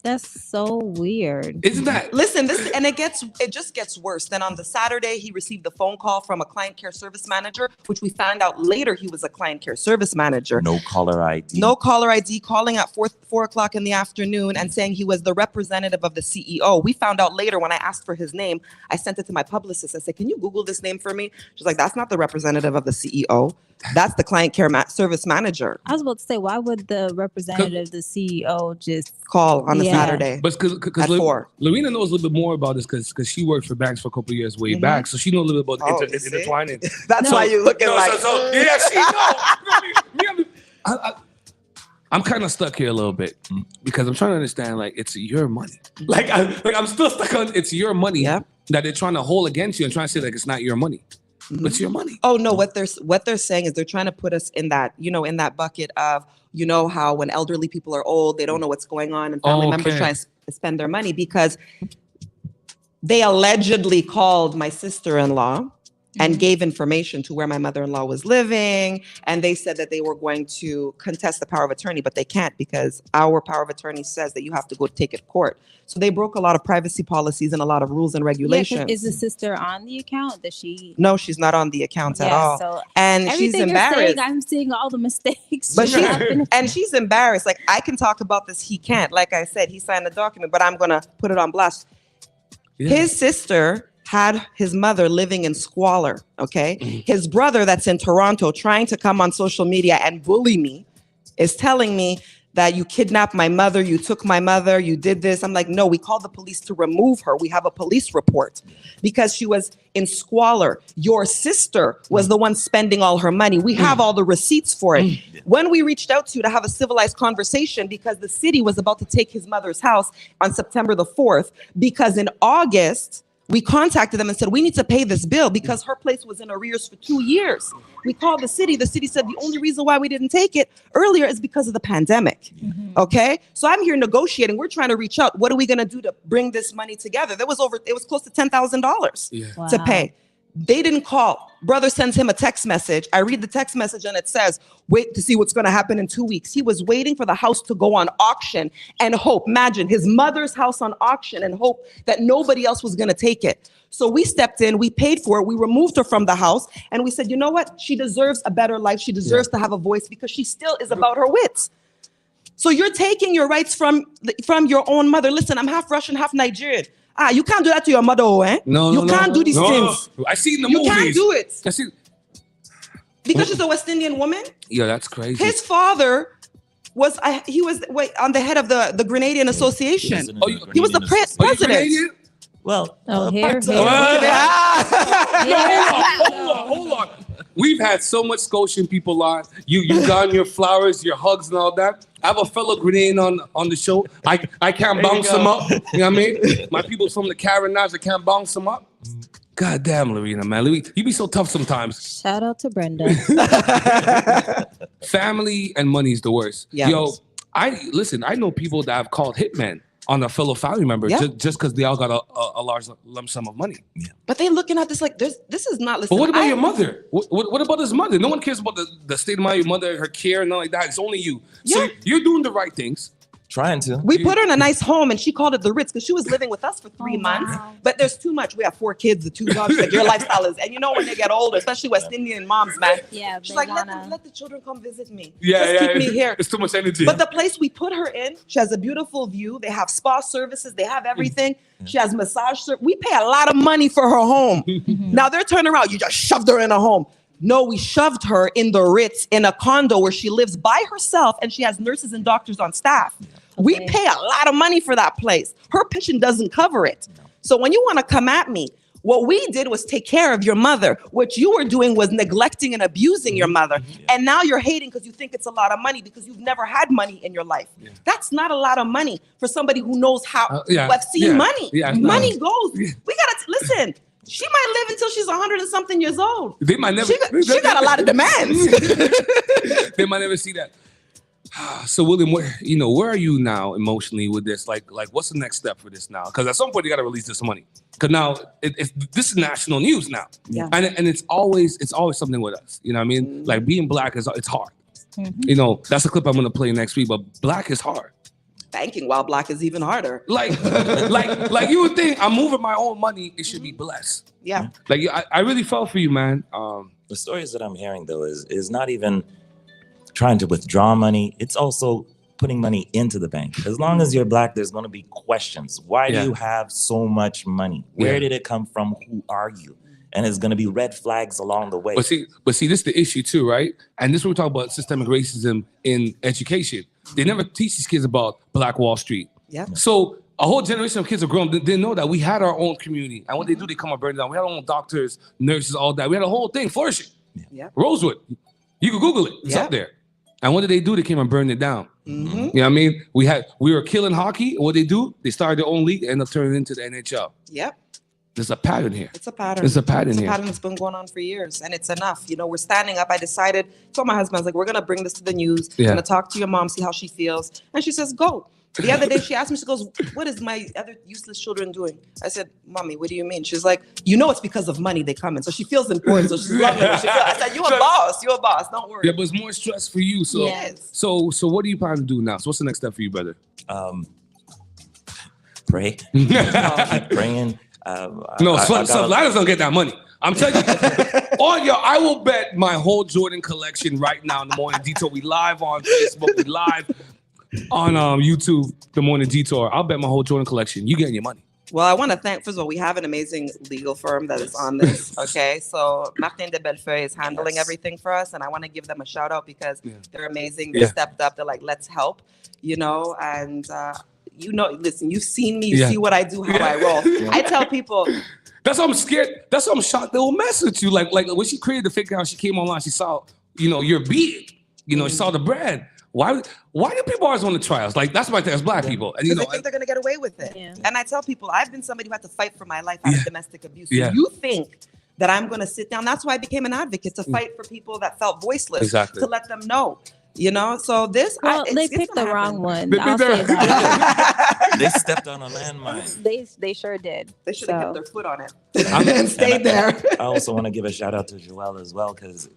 That's so weird. Isn't that? Listen, it just gets worse. Then on the Saturday, he received a phone call from a client care service manager, which we found out later he was a client care service manager. No caller ID. No caller ID, calling at 4 o'clock in the afternoon and saying he was the representative of the CEO. We found out later when I asked for his name, I sent it to my publicist. I said, can you Google this name for me? She's like, that's not the representative of the CEO. That's the client care service manager. I was about to say, why would the representative, the CEO, just call on a Saturday? But because 4. Lorena knows a little bit more about this because she worked for banks for a couple of years way back, so she knows a little bit about intertwining. That's why you're looking like. Yeah, she knows. I'm kind of stuck here a little bit because I'm trying to understand. Like, it's your money. Like I'm still stuck on it's your money that they're trying to hold against you and trying to say like it's not your money. It's your money. Oh no, what they're saying is they're trying to put us in that, in that bucket of, how when elderly people are old, they don't know what's going on and family members try to spend their money because they allegedly called my sister-in-law and gave information to where my mother-in-law was living. And they said that they were going to contest the power of attorney, but they can't because our power of attorney says that you have to go take it to court. So they broke a lot of privacy policies and a lot of rules and regulations. Yeah, is the sister on the account? Does she? No, she's not on the account at all. So and she's embarrassed. I'm seeing all the mistakes. But she's embarrassed. Like, I can talk about this. He can't. Like I said, he signed a document, but I'm going to put it on blast. Yeah. His sister had his mother living in squalor, okay? His brother that's in Toronto trying to come on social media and bully me is telling me that you kidnapped my mother, you took my mother, you did this. I'm like, no, we called the police to remove her. We have a police report because she was in squalor. Your sister was the one spending all her money. We have all the receipts for it. When we reached out to have a civilized conversation because the city was about to take his mother's house on September the 4th, because in August, we contacted them and said, we need to pay this bill because her place was in arrears for 2 years. We called the city. The city said the only reason why we didn't take it earlier is because of the pandemic. Okay. So I'm here negotiating. We're trying to reach out. What are we going to do to bring this money together? It was close to $10,000 to pay. They didn't call. Brother sends him a text message. I read the text message and it says, wait to see what's going to happen in 2 weeks. He was waiting for the house to go on auction and hope. Imagine his mother's house on auction and hope that nobody else was going to take it. So we stepped in, we paid for it, we removed her from the house, and we said, you know what? She deserves a better life. She deserves to have a voice because she still is about her wits. So you're taking your rights from your own mother. Listen, I'm half Russian, half Nigerian. You can't do that to your mother, eh? You can't do these things. I see in the movies. You can't do it. I see. Because she's a West Indian woman? Yeah, that's crazy. His father was on the head of the Grenadian Association. He was the president. Well, here. Hold on. we've had so much Scotian people on. You got your flowers, your hugs, and all that. I have a fellow Grenadian on the show. I can't bounce them up. You know what I mean? My people from the Carinage, I can't bounce them up. God damn, Lorena, man. You be so tough sometimes. Shout out to Brenda. Family and money is the worst. Yes. Yo, I know people that have called hitmen on a fellow family member just because they all got a large lump sum of money. Yeah. But they looking at this like this is not listening. But what about your mother? What about his mother? No one cares about the state of mind of your mother, her care, and all like that. It's only you. So you're doing the right things. Trying to. We put her in a nice home and she called it the Ritz because she was living with us for 3 months. But there's too much. We have 4 kids, the 2 dogs. Like, your lifestyle is, and you know when they get older, especially West Indian moms, man. Yeah, she's like, let the children come visit me. Yeah, Just keep me here. It's too much energy. But the place we put her in, she has a beautiful view. They have spa services. They have everything. She has massage service. We pay a lot of money for her home. Now they're turning around. You just shoved her in a home. No, we shoved her in the Ritz in a condo where she lives by herself and she has nurses and doctors on staff. We pay a lot of money for that place. Her pension doesn't cover it. So when you want to come at me, what we did was take care of your mother. What you were doing was neglecting and abusing your mother. And now you're hating because you think it's a lot of money because you've never had money in your life. That's not a lot of money for somebody who knows how to have seen money. Money goes. We got to listen. She might live until she's 100 and something years old. They might never. She got a lot of demands. They might never see that. So William, where are you now emotionally with this? Like what's the next step for this now? Because at some point you got to release this money. Because now this is national news now, and it's always something with us. You know what I mean? Like being black it's hard. That's a clip I'm gonna play next week. But black is hard. Banking while black is even harder. Like you would think I'm moving my own money. It should be blessed. Yeah. Like I really felt for you, man. The stories that I'm hearing though is not even trying to withdraw money. It's also putting money into the bank. As long as you're black, there's going to be questions. Why do you have so much money? Where did it come from? Who are you? And it's going to be red flags along the way. But see, this is the issue too, right? And this is what we talk about systemic racism in education. They never teach these kids about Black Wall Street. Yeah. So a whole generation of kids have grown, didn't know that we had our own community. And what they do, they come and burn it down. We had our own doctors, nurses, all that. We had a whole thing flourishing. Yeah. Rosewood. You can Google it. It's up there. And what did they do? They came and burned it down. You know what I mean? We were killing hockey. What they do? They started their own league and ended up turning it into the NHL. Yep. There's a pattern here. It's a pattern. It's a pattern It's a here. pattern that's been going on for years, and it's enough. We're standing up. I told my husband, I was like, we're going to bring this to the news. I'm going to talk to your mom, see how she feels. And she says, go. The other day she asked me, she goes, what is my other useless children doing? I said, Mommy, what do you mean? She's like, it's because of money they come in. So she feels important. So she's loving it. I said, you're a boss. Don't worry. Yeah, but it's more stress for you. So, so what do you plan to do now? So what's the next step for you, brother? Pray. Keep praying. Ladders don't get that money. I'm telling you. I will bet my whole Jordan collection right now in the Morning Detour. We live on Facebook. We live on YouTube, the Morning Detour. I'll bet my whole Jordan collection. You getting your money. Well, I want to thank, first of all, we have an amazing legal firm that is on this. Okay, so Martin de Bellefeuille is handling everything for us, and I want to give them a shout out because they're amazing. They stepped up. They're like, let's help, and listen, you've seen me, you see what I do, how I roll. I tell people. That's why I'm scared. That's why I'm shocked they will mess with you. Like when she created the fake account, she came online, she saw, your beard, she saw the brand. Why do people always want to try us? Like, that's my thing as black people. And they think they're going to get away with it. Yeah. And I tell people, I've been somebody who had to fight for my life out of domestic abuse. So you think that I'm going to sit down. That's why I became an advocate, to fight for people that felt voiceless, to let them know. So this, they picked the wrong one. They stepped on a landmine. They sure did. They should have kept their foot on it and stayed there. I also want to give a shout out to Joel as well, because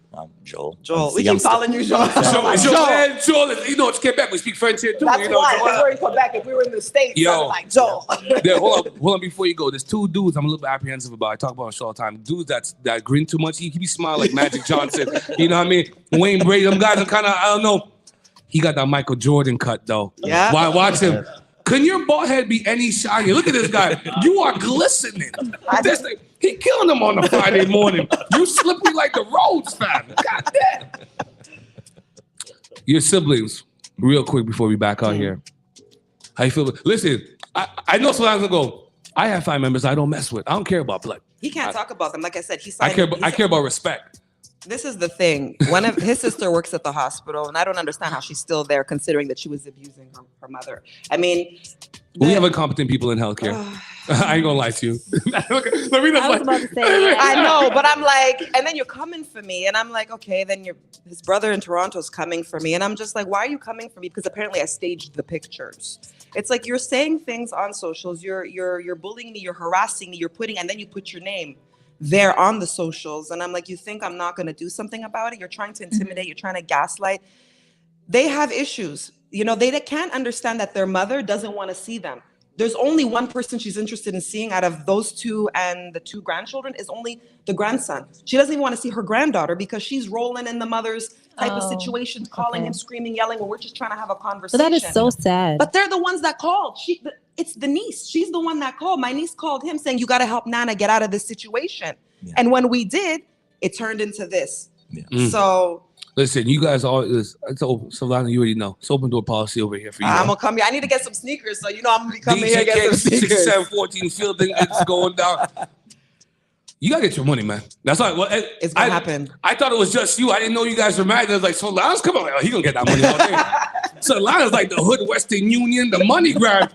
Joel. We keep calling you Joel. Joel, it's Quebec. We speak French here too. That's why. If we were in Quebec, if we were in the States, I was like Joel. Hold on before you go. There's 2 dudes I'm a little bit apprehensive about. I talk about on the show all the time. Dudes that grin too much. He be smiling like Magic Johnson. You know what I mean? Wayne Brady. Them guys are kind of, I don't know. He got that Michael Jordan cut though. Yeah. Watch him. Can your bald head be any shinier? Look at this guy. You are glistening. He killing them on a Friday morning. You slippery like the roads, fam. God damn. Your siblings, real quick before we back out here. How you feel? Listen, I know sometimes ago, I have 5 members I don't mess with. I don't care about blood. He can't talk about them. Like I said, I care about respect. This is the thing. One of his sister works at the hospital, and I don't understand how she's still there, considering that she was abusing her mother. I mean, we have incompetent people in healthcare. I ain't gonna lie to you. I was about to say, I know, but I'm like, and then you're coming for me, and I'm like, okay. Then his brother in Toronto's coming for me, and I'm just like, why are you coming for me? Because apparently I staged the pictures. It's like you're saying things on socials, you're bullying me, you're harassing me, and then you put your name there on the socials, and I'm like, you think I'm not going to do something about it? You're trying to intimidate, you're trying to gaslight. They have issues. You know, they can't understand that their mother doesn't want to see them. There's only one person she's interested in seeing out of those two, and the two grandchildren is only the grandson. She doesn't even want to see her granddaughter because she's rolling in the mother's type of situation, calling him, screaming, yelling, when we're just trying to have a conversation. But that is so sad. But they're the ones that called. It's the niece. She's the one that called. My niece called him saying, you got to help Nana get out of this situation. Yeah. And when we did, it turned into this. Yeah. So... Listen, you guys are, it's open. Solana, you already know. It's open door policy over here for you. I'm going to come here. I need to get some sneakers. So, I'm going to be coming here and get some sneakers. 6714 fielding, it's going down. You got to get your money, man. That's like, well, it's going to happen. I thought it was just you. I didn't know you guys were married. I was like, Solana's coming. Like, oh, he going to get that money all day. Solana's like the Hood Western Union, the money grab.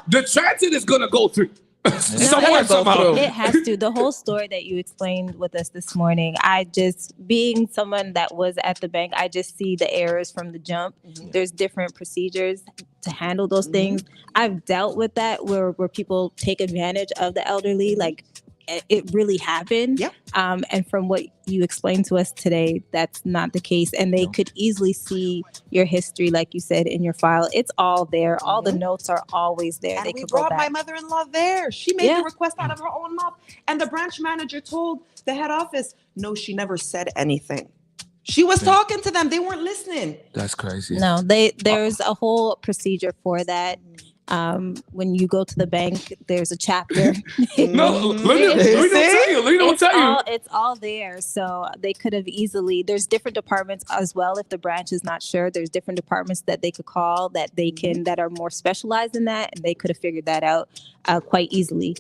The transit is going to go through. Somewhere, somehow. It has to. The whole story that you explained with us this morning, being someone that was at the bank, I just see the errors from the jump. Mm-hmm. There's different procedures to handle those things. I've dealt with that where people take advantage of the elderly, like it really happened. Yeah. And from what you explained to us today, that's not the case. And they could easily see your history, like you said, in your file. It's all there. All the notes are always there. And they we could brought go back. my mother-in-law there. She made the request out of her own mouth. And the branch manager told the head office, no, she never said anything. She was talking to them. They weren't listening. That's crazy. No, there's a whole procedure for that. When you go to the bank, there's a chapter. No, let me tell you. It's all there. So they could have easily, there's different departments as well. If the branch is not sure, there's different departments that they could call that are more specialized in that. And they could have figured that out quite easily.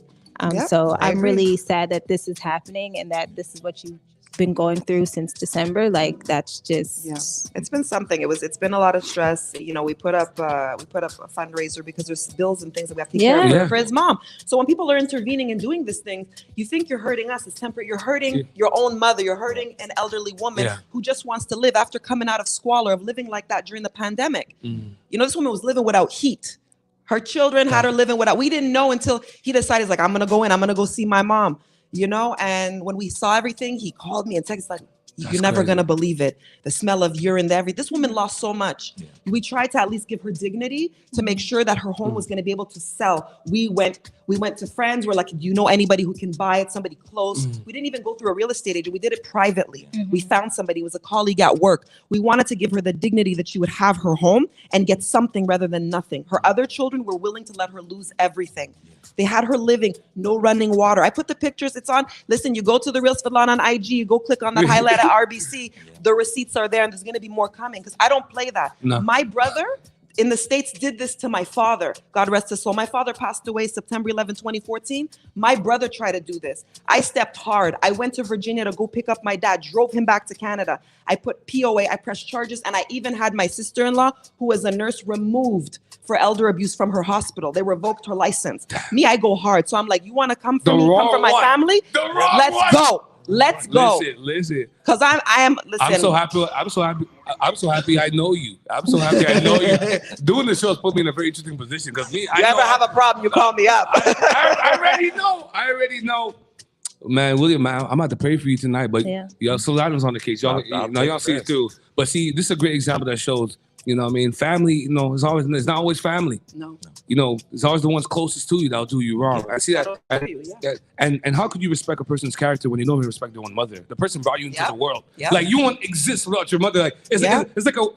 So I'm really sad that this is happening and that this is what you've been going through since December. Like that's just it's been something. It's been a lot of stress. You know, we put up a fundraiser because there's bills and things that we have to take care of for his mom. So when people are intervening and doing this thing, you think you're hurting us. It's temporary. You're hurting your own mother. You're hurting an elderly woman who just wants to live after coming out of squalor of living like that during the pandemic. You know, this woman was living without heat. Her children had her living without. We didn't know until he decided, like, I'm gonna go in. I'm gonna go see my mom. You know, and when we saw everything, he called me and texted like, you're never going to believe it. The smell of urine, this woman lost so much. Yeah. We tried to at least give her dignity to make sure that her home was going to be able to sell. We went to friends. We're like, do you know anybody who can buy it? Somebody close. We didn't even go through a real estate agent. We did it privately. We found somebody. It was a colleague at work. We wanted to give her the dignity that she would have her home and get something rather than nothing. Her other children were willing to let her lose everything. They had her living, no running water. I put the pictures, it's on. Listen, you go to the Real Svetlana on IG, you go click on that highlight at RBC. The receipts are there and there's going to be more coming because I don't play that. No. My brother in the States did this to my father. God rest his soul. My father passed away September 11, 2014. My brother tried to do this. I stepped hard. I went to Virginia to go pick up my dad, drove him back to Canada. I put POA, I pressed charges, and I even had my sister-in-law, who was a nurse, removed for elder abuse from her hospital. They revoked her license. Me, I go hard. So I'm like, you want to come for me, come for my family? Let's go. Let's go. Listen. Because I am. Listen. I'm so happy. I know you. I'm so happy. I know you. Doing the show has put me in a very interesting position because me. You ever have a problem? You call me up. I already know. Man, William, man, I'm about to pray for you tonight. But Solana's on the case. Y'all see it too. But see, this is a great example that shows. You know what I mean? Family, you know, it's not always family. No. You know, it's always the ones closest to you that'll do you wrong. I see that. And how could you respect a person's character when you don't even respect their own mother? The person brought you into the world. Yep. Like, you won't exist without your mother. Like, it's like the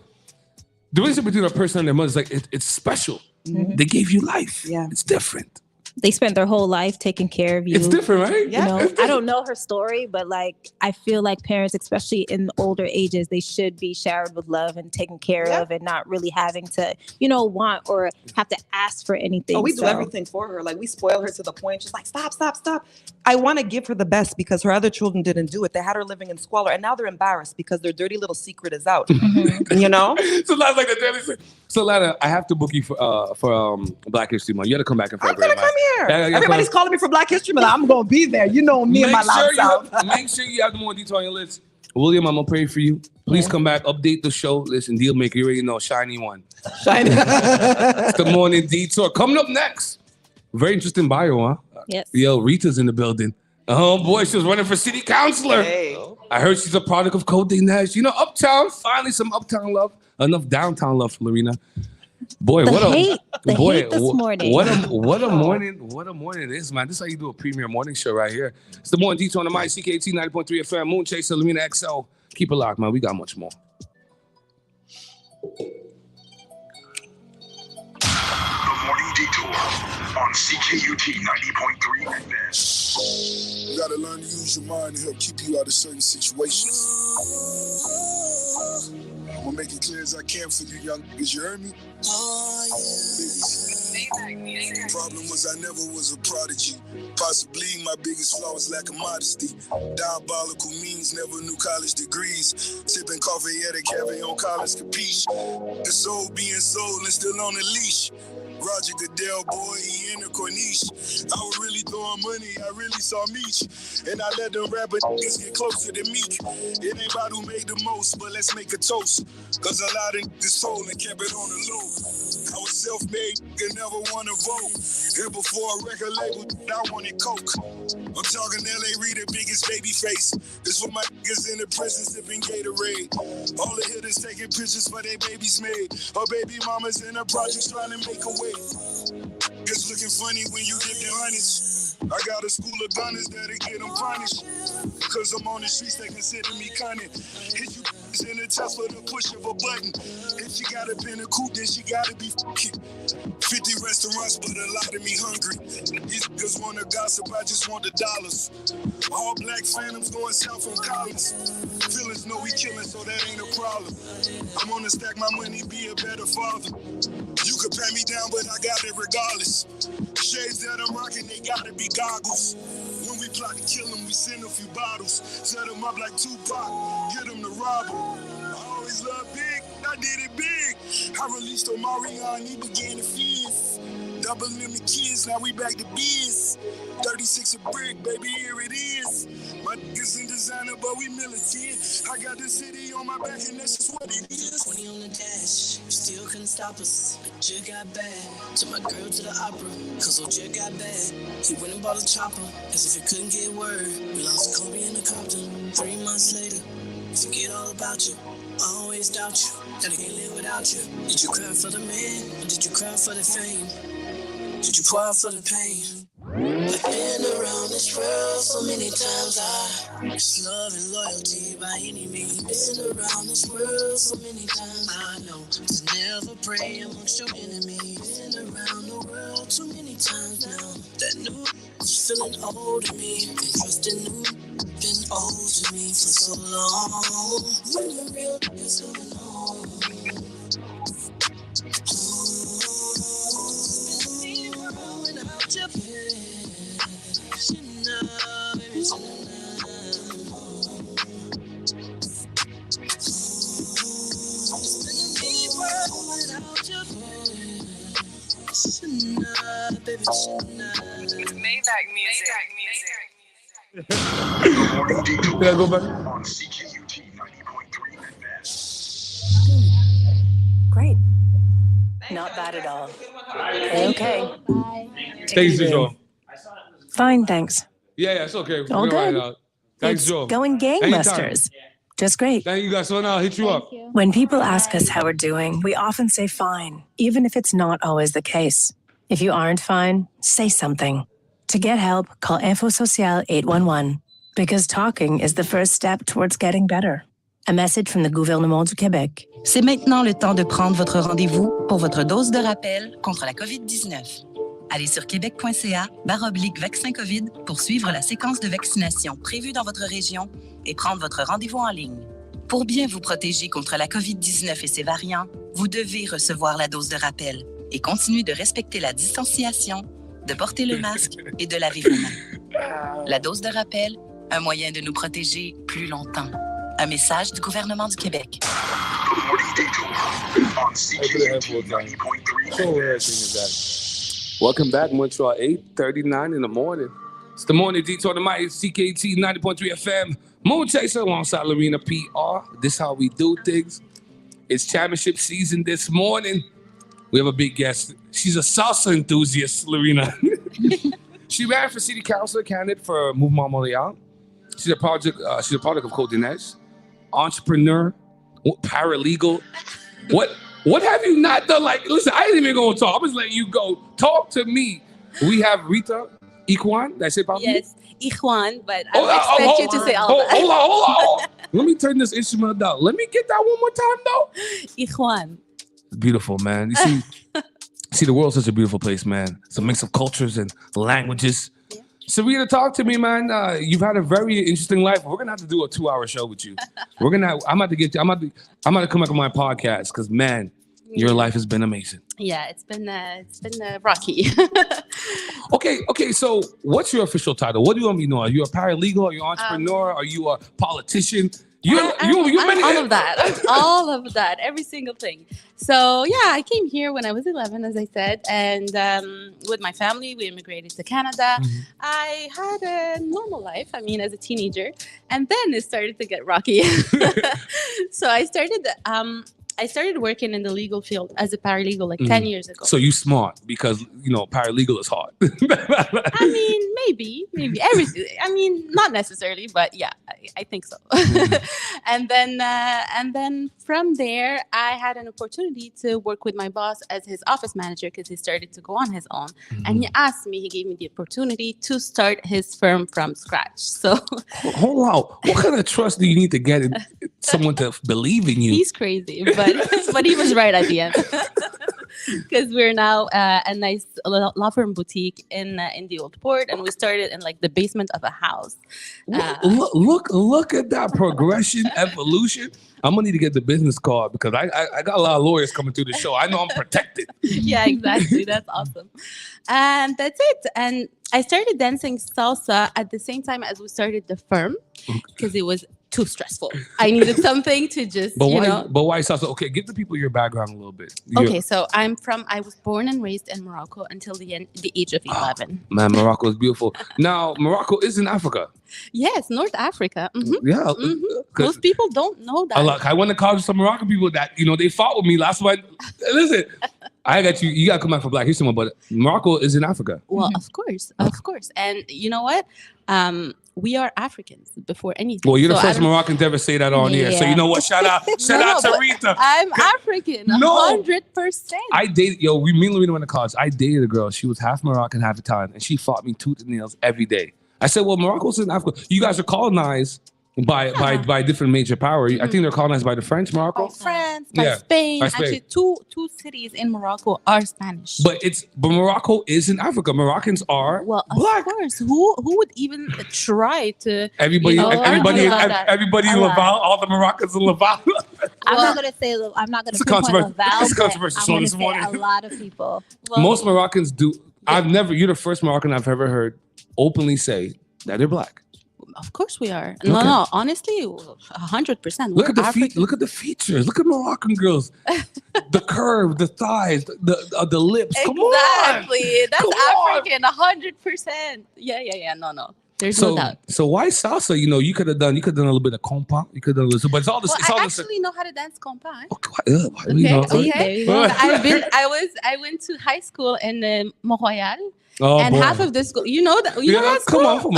relationship between a person and their mother is like, it's special. They gave you life. Yeah. It's different. they spent their whole life taking care of you. It's different, right? You know, I don't know her story, but like I feel like parents, especially in the older ages, they should be showered with love and taken care of, and not really having to, you know, want or have to ask for anything. Oh, we do everything for her. Like we spoil her to the point she's like, stop. I want to give her the best because her other children didn't do it. They had her living in squalor, and now they're embarrassed because their dirty little secret is out. You know? So that's like the daily thing. So Lana, I have to book you for Black History Month. You got to come back in I'm February. gonna come here. Yeah, Everybody's calling me for Black History Month. I'm gonna be there. You know me and my loud south. Make sure you have the Morning Detour on your list. William, I'm gonna pray for you. Please come back, update the show. Listen, deal maker, you already know, shiny one. Shiny. It's the Morning Detour. Coming up next. Very interesting bio, huh? Yes. Yo, Rita's in the building. Oh boy, she was running for city councilor. Hey. I heard she's a product of Côte Nash. You know, Uptown, finally some Uptown love. Enough downtown love for Lorena. Boy, The hate this morning. What a morning it is, man. This is how you do a premiere morning show right here. It's the Morning Detour on the mic, CKT 90.3 FM, Moon Chaser, Lorena XL. Keep it locked, man. We got much more. The Morning Detour on CKUT 90.3 FM. You gotta learn to use your mind to help keep you out of certain situations. I'm gonna make it clear as I can for you young niggas, you heard me? The problem was I never was a prodigy. Possibly my biggest flaw was lack of modesty. Diabolical means, never knew college degrees. Sipping coffee at a cafe on college capiche. The soul being sold and still on the leash. Roger Goodell, boy, he in the corniche. I was really throwing money, I really saw Meech. And I let them rapper niggas get closer to Meek. It ain't about who made the most, but let's make a toast. Cause a lot of niggas sold and kept it on the low. I was self-made, nigga, never wanna vote. And before a record label, I wanted coke. I'm talking LA Reader, biggest baby face. This for my niggas in the prison sipping Gatorade. All the hitters taking pictures for their babies made. Her baby mamas in the projects trying to make a way. It's looking funny when you get their honest. I got a school of gunners that'll get them punished. Cause I'm on the streets, they consider me cunning. Hit you in the test for the push of a button. If she got a pin a coupe, then she gotta be fucking. 50 restaurants, but a lot of me hungry. These niggas wanna gossip, I just want the dollars. All black phantoms going south on Collins. Feelings know we killing, so that ain't a problem. I'm gonna stack my money, be a better father. You could pat me down, but I got it regardless. Shades that I'm rocking, they gotta be goggles. When we plot to kill them, we send a few bottles. Set them up like Tupac, get them to rob them. I always love big, I did it big. I released Omarion, he began to fizz. Doubling the kids, now we back to biz. 36 a brick, baby, here it is. My niggas in designer, but we militant. I got the city on my back, and that's just what it is. 20 on the dash, still couldn't stop us. But Jig got bad. Took my girl to the opera, cause old Jig got bad. He went and bought a chopper, as if he couldn't get word. We lost Kobe in the Compton. 3 months later, forget all about you. I always doubt you, that I can't live without you. Did you cry for the man, or did you cry for the fame? Did you cry for the pain? I've been around this world so many times. It's love and loyalty by any means. Been around this world so many times. I know to never pray amongst your enemies. Been around the world too many times now. That new is feeling old to me. And trusting new been old to me for so long. When the real is coming home. Maybach music. The Morning Detour on CKUT 90.3 FM. Great. Not bad at all. Okay. Thanks, Joe. Fine, thanks. Yeah, it's okay. All good. Thanks, It's Joe. going gangbusters. Just great. Thank you guys. So now I'll hit you up. When people ask us how we're doing, we often say fine, even if it's not always the case. If you aren't fine, say something. To get help, call Info Social 811, because talking is the first step towards getting better. A message from the gouvernement du Québec. C'est maintenant le temps de prendre votre rendez-vous pour votre dose de rappel contre la COVID-19. Allez sur québec.ca/vaccin COVID pour suivre la séquence de vaccination prévue dans votre région et prendre votre rendez-vous en ligne. Pour bien vous protéger contre la COVID-19 et ses variants, vous devez recevoir la dose de rappel et continuer de respecter la distanciation, de porter le masque et de laver vos mains. La dose de rappel, un moyen de nous protéger plus longtemps. Un message du gouvernement du Québec. The Morning Detour on CKUT 90.3. Welcome back, Montreal, 8:39 in the morning. It's the Morning Detour tonight, CKT 90.3 FM. Moon Chaser alongside Lorena PR. This how we do things. It's championship season this morning. We have a big guest. She's a salsa enthusiast, Lorena. She ran for city council candidate for Mouvement Montréal. She's a product of Côte d'Ivoire. Entrepreneur, paralegal. What have you not done? Like, listen, I ain't even gonna talk. I'm just letting you go. Talk to me. We have Rita Iquan. Did I say it properly? Yes, Iquan, but I expect you to say all that. Hold on. Let me turn this instrument down. Let me get that one more time, though. Iquan. Beautiful, man. You see, the world's such a beautiful place, man. It's a mix of cultures and languages. Sarita, talk to me, man. You've had a very interesting life. We're gonna have to do a 2-hour show with you. I'm about to come back on my podcast because, man, your life has been amazing. Yeah, it's been rocky. Okay. So, what's your official title? What do you want me to know? Are you a paralegal? Are you an entrepreneur? Are you a politician? I'm all of that. I'm all of that. Every single thing. So yeah, I came here when I was 11, as I said, and with my family, we immigrated to Canada. Mm-hmm. I had a normal life. I mean, as a teenager, and then it started to get rocky. So I started working in the legal field as a paralegal like 10 years ago. So you smart because, paralegal is hard. I mean, maybe everything. I mean, not necessarily, but yeah, I think so. And then from there, I had an opportunity to work with my boss as his office manager because he started to go on his own. And he gave me the opportunity to start his firm from scratch. So hold on. What kind of trust do you need to get in someone to believe in you? He's crazy, but he was right at the end. Because we're now a nice law firm boutique in the Old Port, and we started in like the basement of a house. Look at that progression, evolution. I'm gonna need to get the business card because I got a lot of lawyers coming through the show. I know I'm protected. Yeah, exactly. That's awesome. And that's it. And I started dancing salsa at the same time as we started the firm because it was too stressful. I needed something to just, But why salsa? Okay, give the people your background a little bit. Okay, so I was born and raised in Morocco until the age of 11. Man, Morocco is beautiful. Now, Morocco is in Africa. Yes, North Africa. Mm-hmm. Yeah. Mm-hmm. Most people don't know that. I went to college with some Moroccan people that, they fought with me last night. Listen, I got you. You got to come back for Black History Month, but Morocco is in Africa. Well, of course. And you know what? We are Africans before anything. Well, you're the first Moroccan to ever say that on here. So you know what? Shout out to Rita. I'm African, 100%. I dated, me and Lorena went to college. I dated a girl. She was half Moroccan, half Italian, and she fought me tooth and nails every day. I said, well, Morocco's in Africa. You guys are colonized by different major power. I think they're colonized by the French, Morocco. By France, by Spain. Actually, two cities in Morocco are Spanish. But Morocco is in Africa. Moroccans are black. Of course. Who would even try to? Everybody in Laval. All the Moroccans in Laval. I'm not gonna pinpoint Laval. It's a controversial show this morning. A lot of people. Most Moroccans do. You're the first Moroccan I've ever heard openly say that they're black. Of course we are. No, honestly, 100%. Look at the features. Look at Moroccan girls. The curve, the thighs, the lips. Come on. Exactly. That's African, 100%. Yeah. No. There's no doubt. So why salsa? You could have done a little bit of compa. You could have done but it's all the same. I actually know how to dance compa. Okay. I went to high school in Montreal. Half of the school, you know that come on, so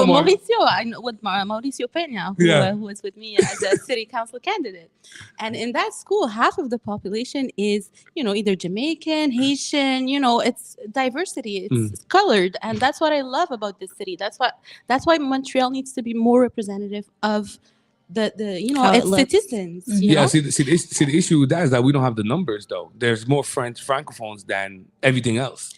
Mauricio, I know with Mauricio Peña, who was with me as a city council candidate, and in that school, half of the population is either Jamaican, Haitian. It's diversity, it's colored, and that's what I love about this city. That's why Montreal needs to be more representative of its citizens. Yeah, see the issue with that is that we don't have the numbers though. There's more Francophones than everything else.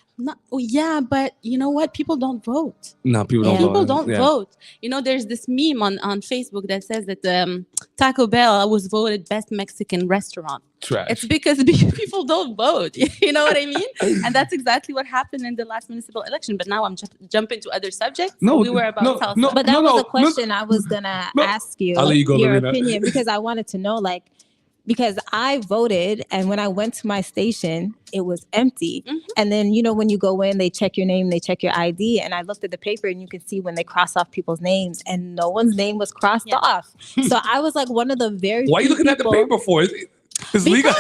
Yeah, but you know what? People don't vote. No, people don't vote. People don't vote. You know, there's this meme on Facebook that says that Taco Bell was voted best Mexican restaurant. Trash. It's because people don't vote. You know what I mean? And that's exactly what happened in the last municipal election. But now I'm jumping to other subjects. We were about Tulsa. But that was a question I was gonna ask you. I'll let you go, your Lorena. opinion, because I wanted to know, like, because I voted, and when I went to my station, it was empty. And then, you know, when you go in, they check your name, they check your ID. And I looked at the paper, and you could see when they cross off people's names, and no one's name was crossed off. So I was like one of the very Why are you looking at the paper for? It's legal.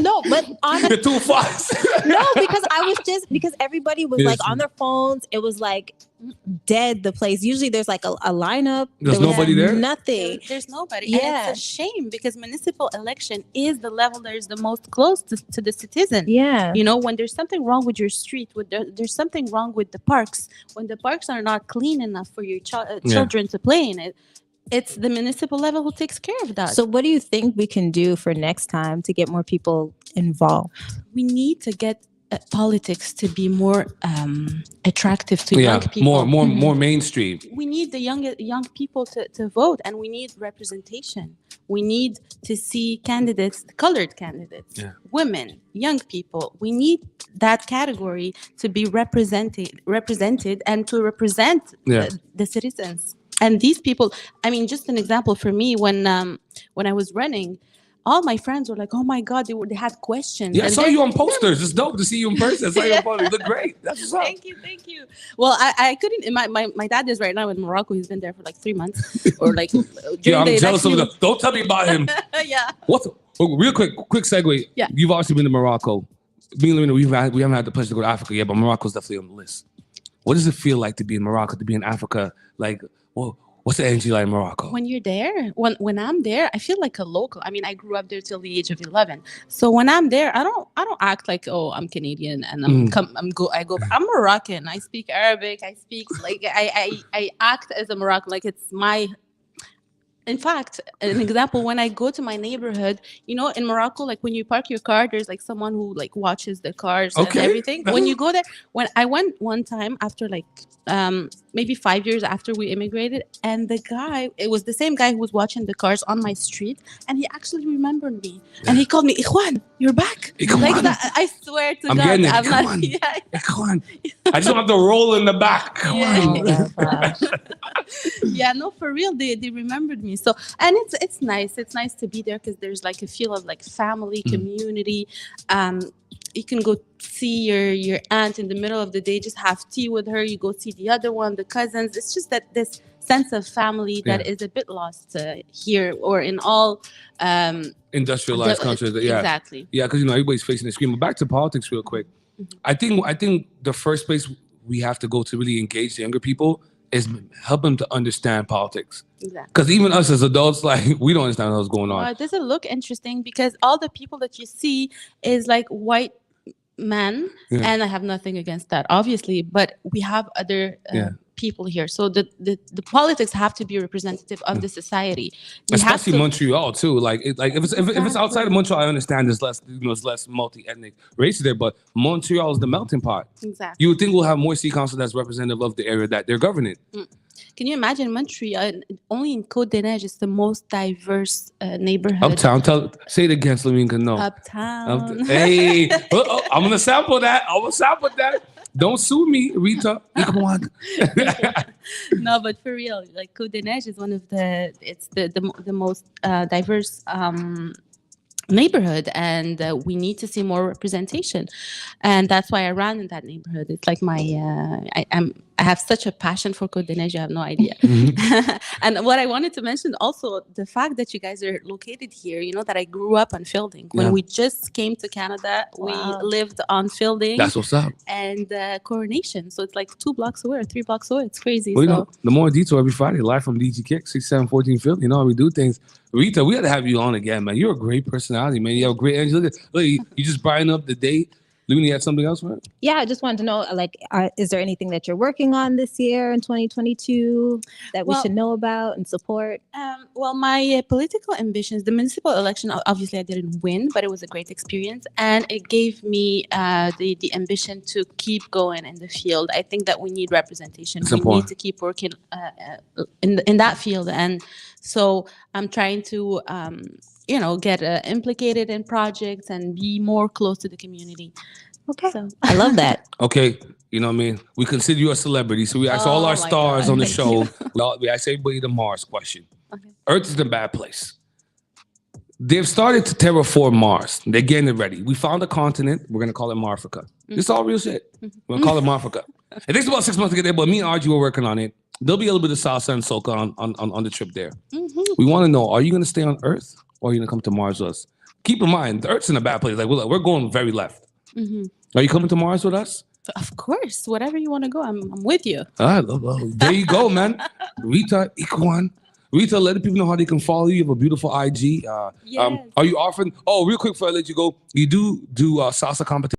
No, but You're too fast. No, because everybody was like on their phones. It was like dead, the place. Usually there's like a lineup. There's nobody there? Nothing. There's nobody. Yeah. And it's a shame because municipal election is the level that is the most close to the citizen. Yeah. You know, when there's something wrong with your street, there's something wrong with the parks, when the parks are not clean enough for your children to play in it, it's the municipal level who takes care of that. So what do you think we can do for next time to get more people involved? We need to get politics to be more attractive to young people. More mainstream. We need the young people to vote, and we need representation. We need to see candidates, colored candidates, women, young people. We need that category to be represented and to represent the citizens. And these people, I mean, just an example for me, when I was running, all my friends were like, "Oh my God," they had questions. Yeah, I saw you on posters. It's dope to see you in person. I saw you on posters. You look great. That's what's up. Thank you. Well, I couldn't. My dad is right now in Morocco. He's been there for like 3 months, or like. I'm jealous of him. Don't tell me about him. Yeah. Real quick segue. Yeah. You've obviously been to Morocco. Me and Lorena, we haven't had the pleasure to go to Africa yet, but Morocco's definitely on the list. What does it feel like to be in Morocco? To be in Africa? Like, well, what's the energy like in Morocco? When you're there, when I'm there, I feel like a local. I mean, I grew up there till the age of 11. So when I'm there, I don't act like, oh, I'm Canadian and I'm Moroccan. I speak Arabic. I speak like I act as a Moroccan, like it's my. In fact, an example, when I go to my neighborhood, you know, in Morocco, like when you park your car, there's like someone who like watches the cars and everything. When you go there, when I went one time after like maybe 5 years after we immigrated, and the guy, it was the same guy who was watching the cars on my street, and he actually remembered me, and he called me, Ikhwan, you're back. Like that, I swear to I'm God, getting it. I'm not. Ikhwan. I just don't have to roll in the back. Yeah, no, for real, they remembered me. So, and it's nice. It's nice to be there because there's like a feel of like family, community. You can go see your aunt in the middle of the day, just have tea with her. You go see the other one, the cousins. It's just that this sense of family that is a bit lost here or in all industrialized countries. Exactly. Yeah, because you know everybody's facing the screen. But back to politics, real quick. I think the first place we have to go to really engage the younger people is help them to understand politics. Exactly. Because even us as adults, like, we don't understand what's going on. Does it look interesting? Because all the people that you see is like white men, and I have nothing against that, obviously, but we have other people here. So the politics have to be representative of the society. Especially Montreal too. Like if it's outside of Montreal, I understand there's less multi-ethnic races there, but Montreal is the melting pot. Exactly. You would think we'll have more city council that's representative of the area that they're governing. Can you imagine Montreal? Only in Côte des Neiges is the most diverse neighborhood. Uptown. Say it again so we can know. Uptown. Hey, I'm gonna sample that. Don't sue me, Rita. No, but for real, like Côte des Neiges is one of the most diverse neighborhood, and we need to see more representation, and that's why I ran in that neighborhood. It's like I have such a passion for Côte des Neiges, you have no idea. And what I wanted to mention also, the fact that you guys are located here, you know, that I grew up on Fielding. When we just came to Canada, we lived on Fielding. That's what's up. And Coronation. So it's like 2 blocks away or 3 blocks away. It's crazy. Well, you know, the Morning Detour every Friday, live from DG Kick, 6714 Fielding. You know how we do things. Rita, we got to have you on again, man. You're a great personality, man. You have a great energy. Look, you just brighten up the day. Lumini, you had something else, right? Yeah, I just wanted to know, like, is there anything that you're working on this year in 2022 that we should know about and support? Well, my political ambitions, the municipal election, obviously I didn't win, but it was a great experience. And it gave me the ambition to keep going in the field. I think that we need representation. We need to keep working in that field. And so I'm trying to, get implicated in projects and be more close to the community. Okay. So. I love that. Okay. You know what I mean? We consider you a celebrity. So we ask all our stars on the show. We ask everybody the Mars question. Okay. Earth is in a bad place. They've started to terraform Mars. They're getting it ready. We found a continent. We're going to call it Marfrica. Mm-hmm. This is all real shit. We're going to call it Marfrica. It takes about 6 months to get there, but me and Archie were working on it. There'll be a little bit of salsa and soca on the trip there. Mm-hmm. We want to know, are you going to stay on Earth or are you going to come to Mars with us? Keep in mind, the Earth's in a bad place. Like we're going very left. Mm-hmm. Are you coming to Mars with us? Of course. Whatever you want to go, I'm with you. There you go, man. Rita Ikwan. Rita, let the people know how they can follow you. You have a beautiful IG. Yes. Are you offering? Oh, real quick before I let you go, you do salsa competition.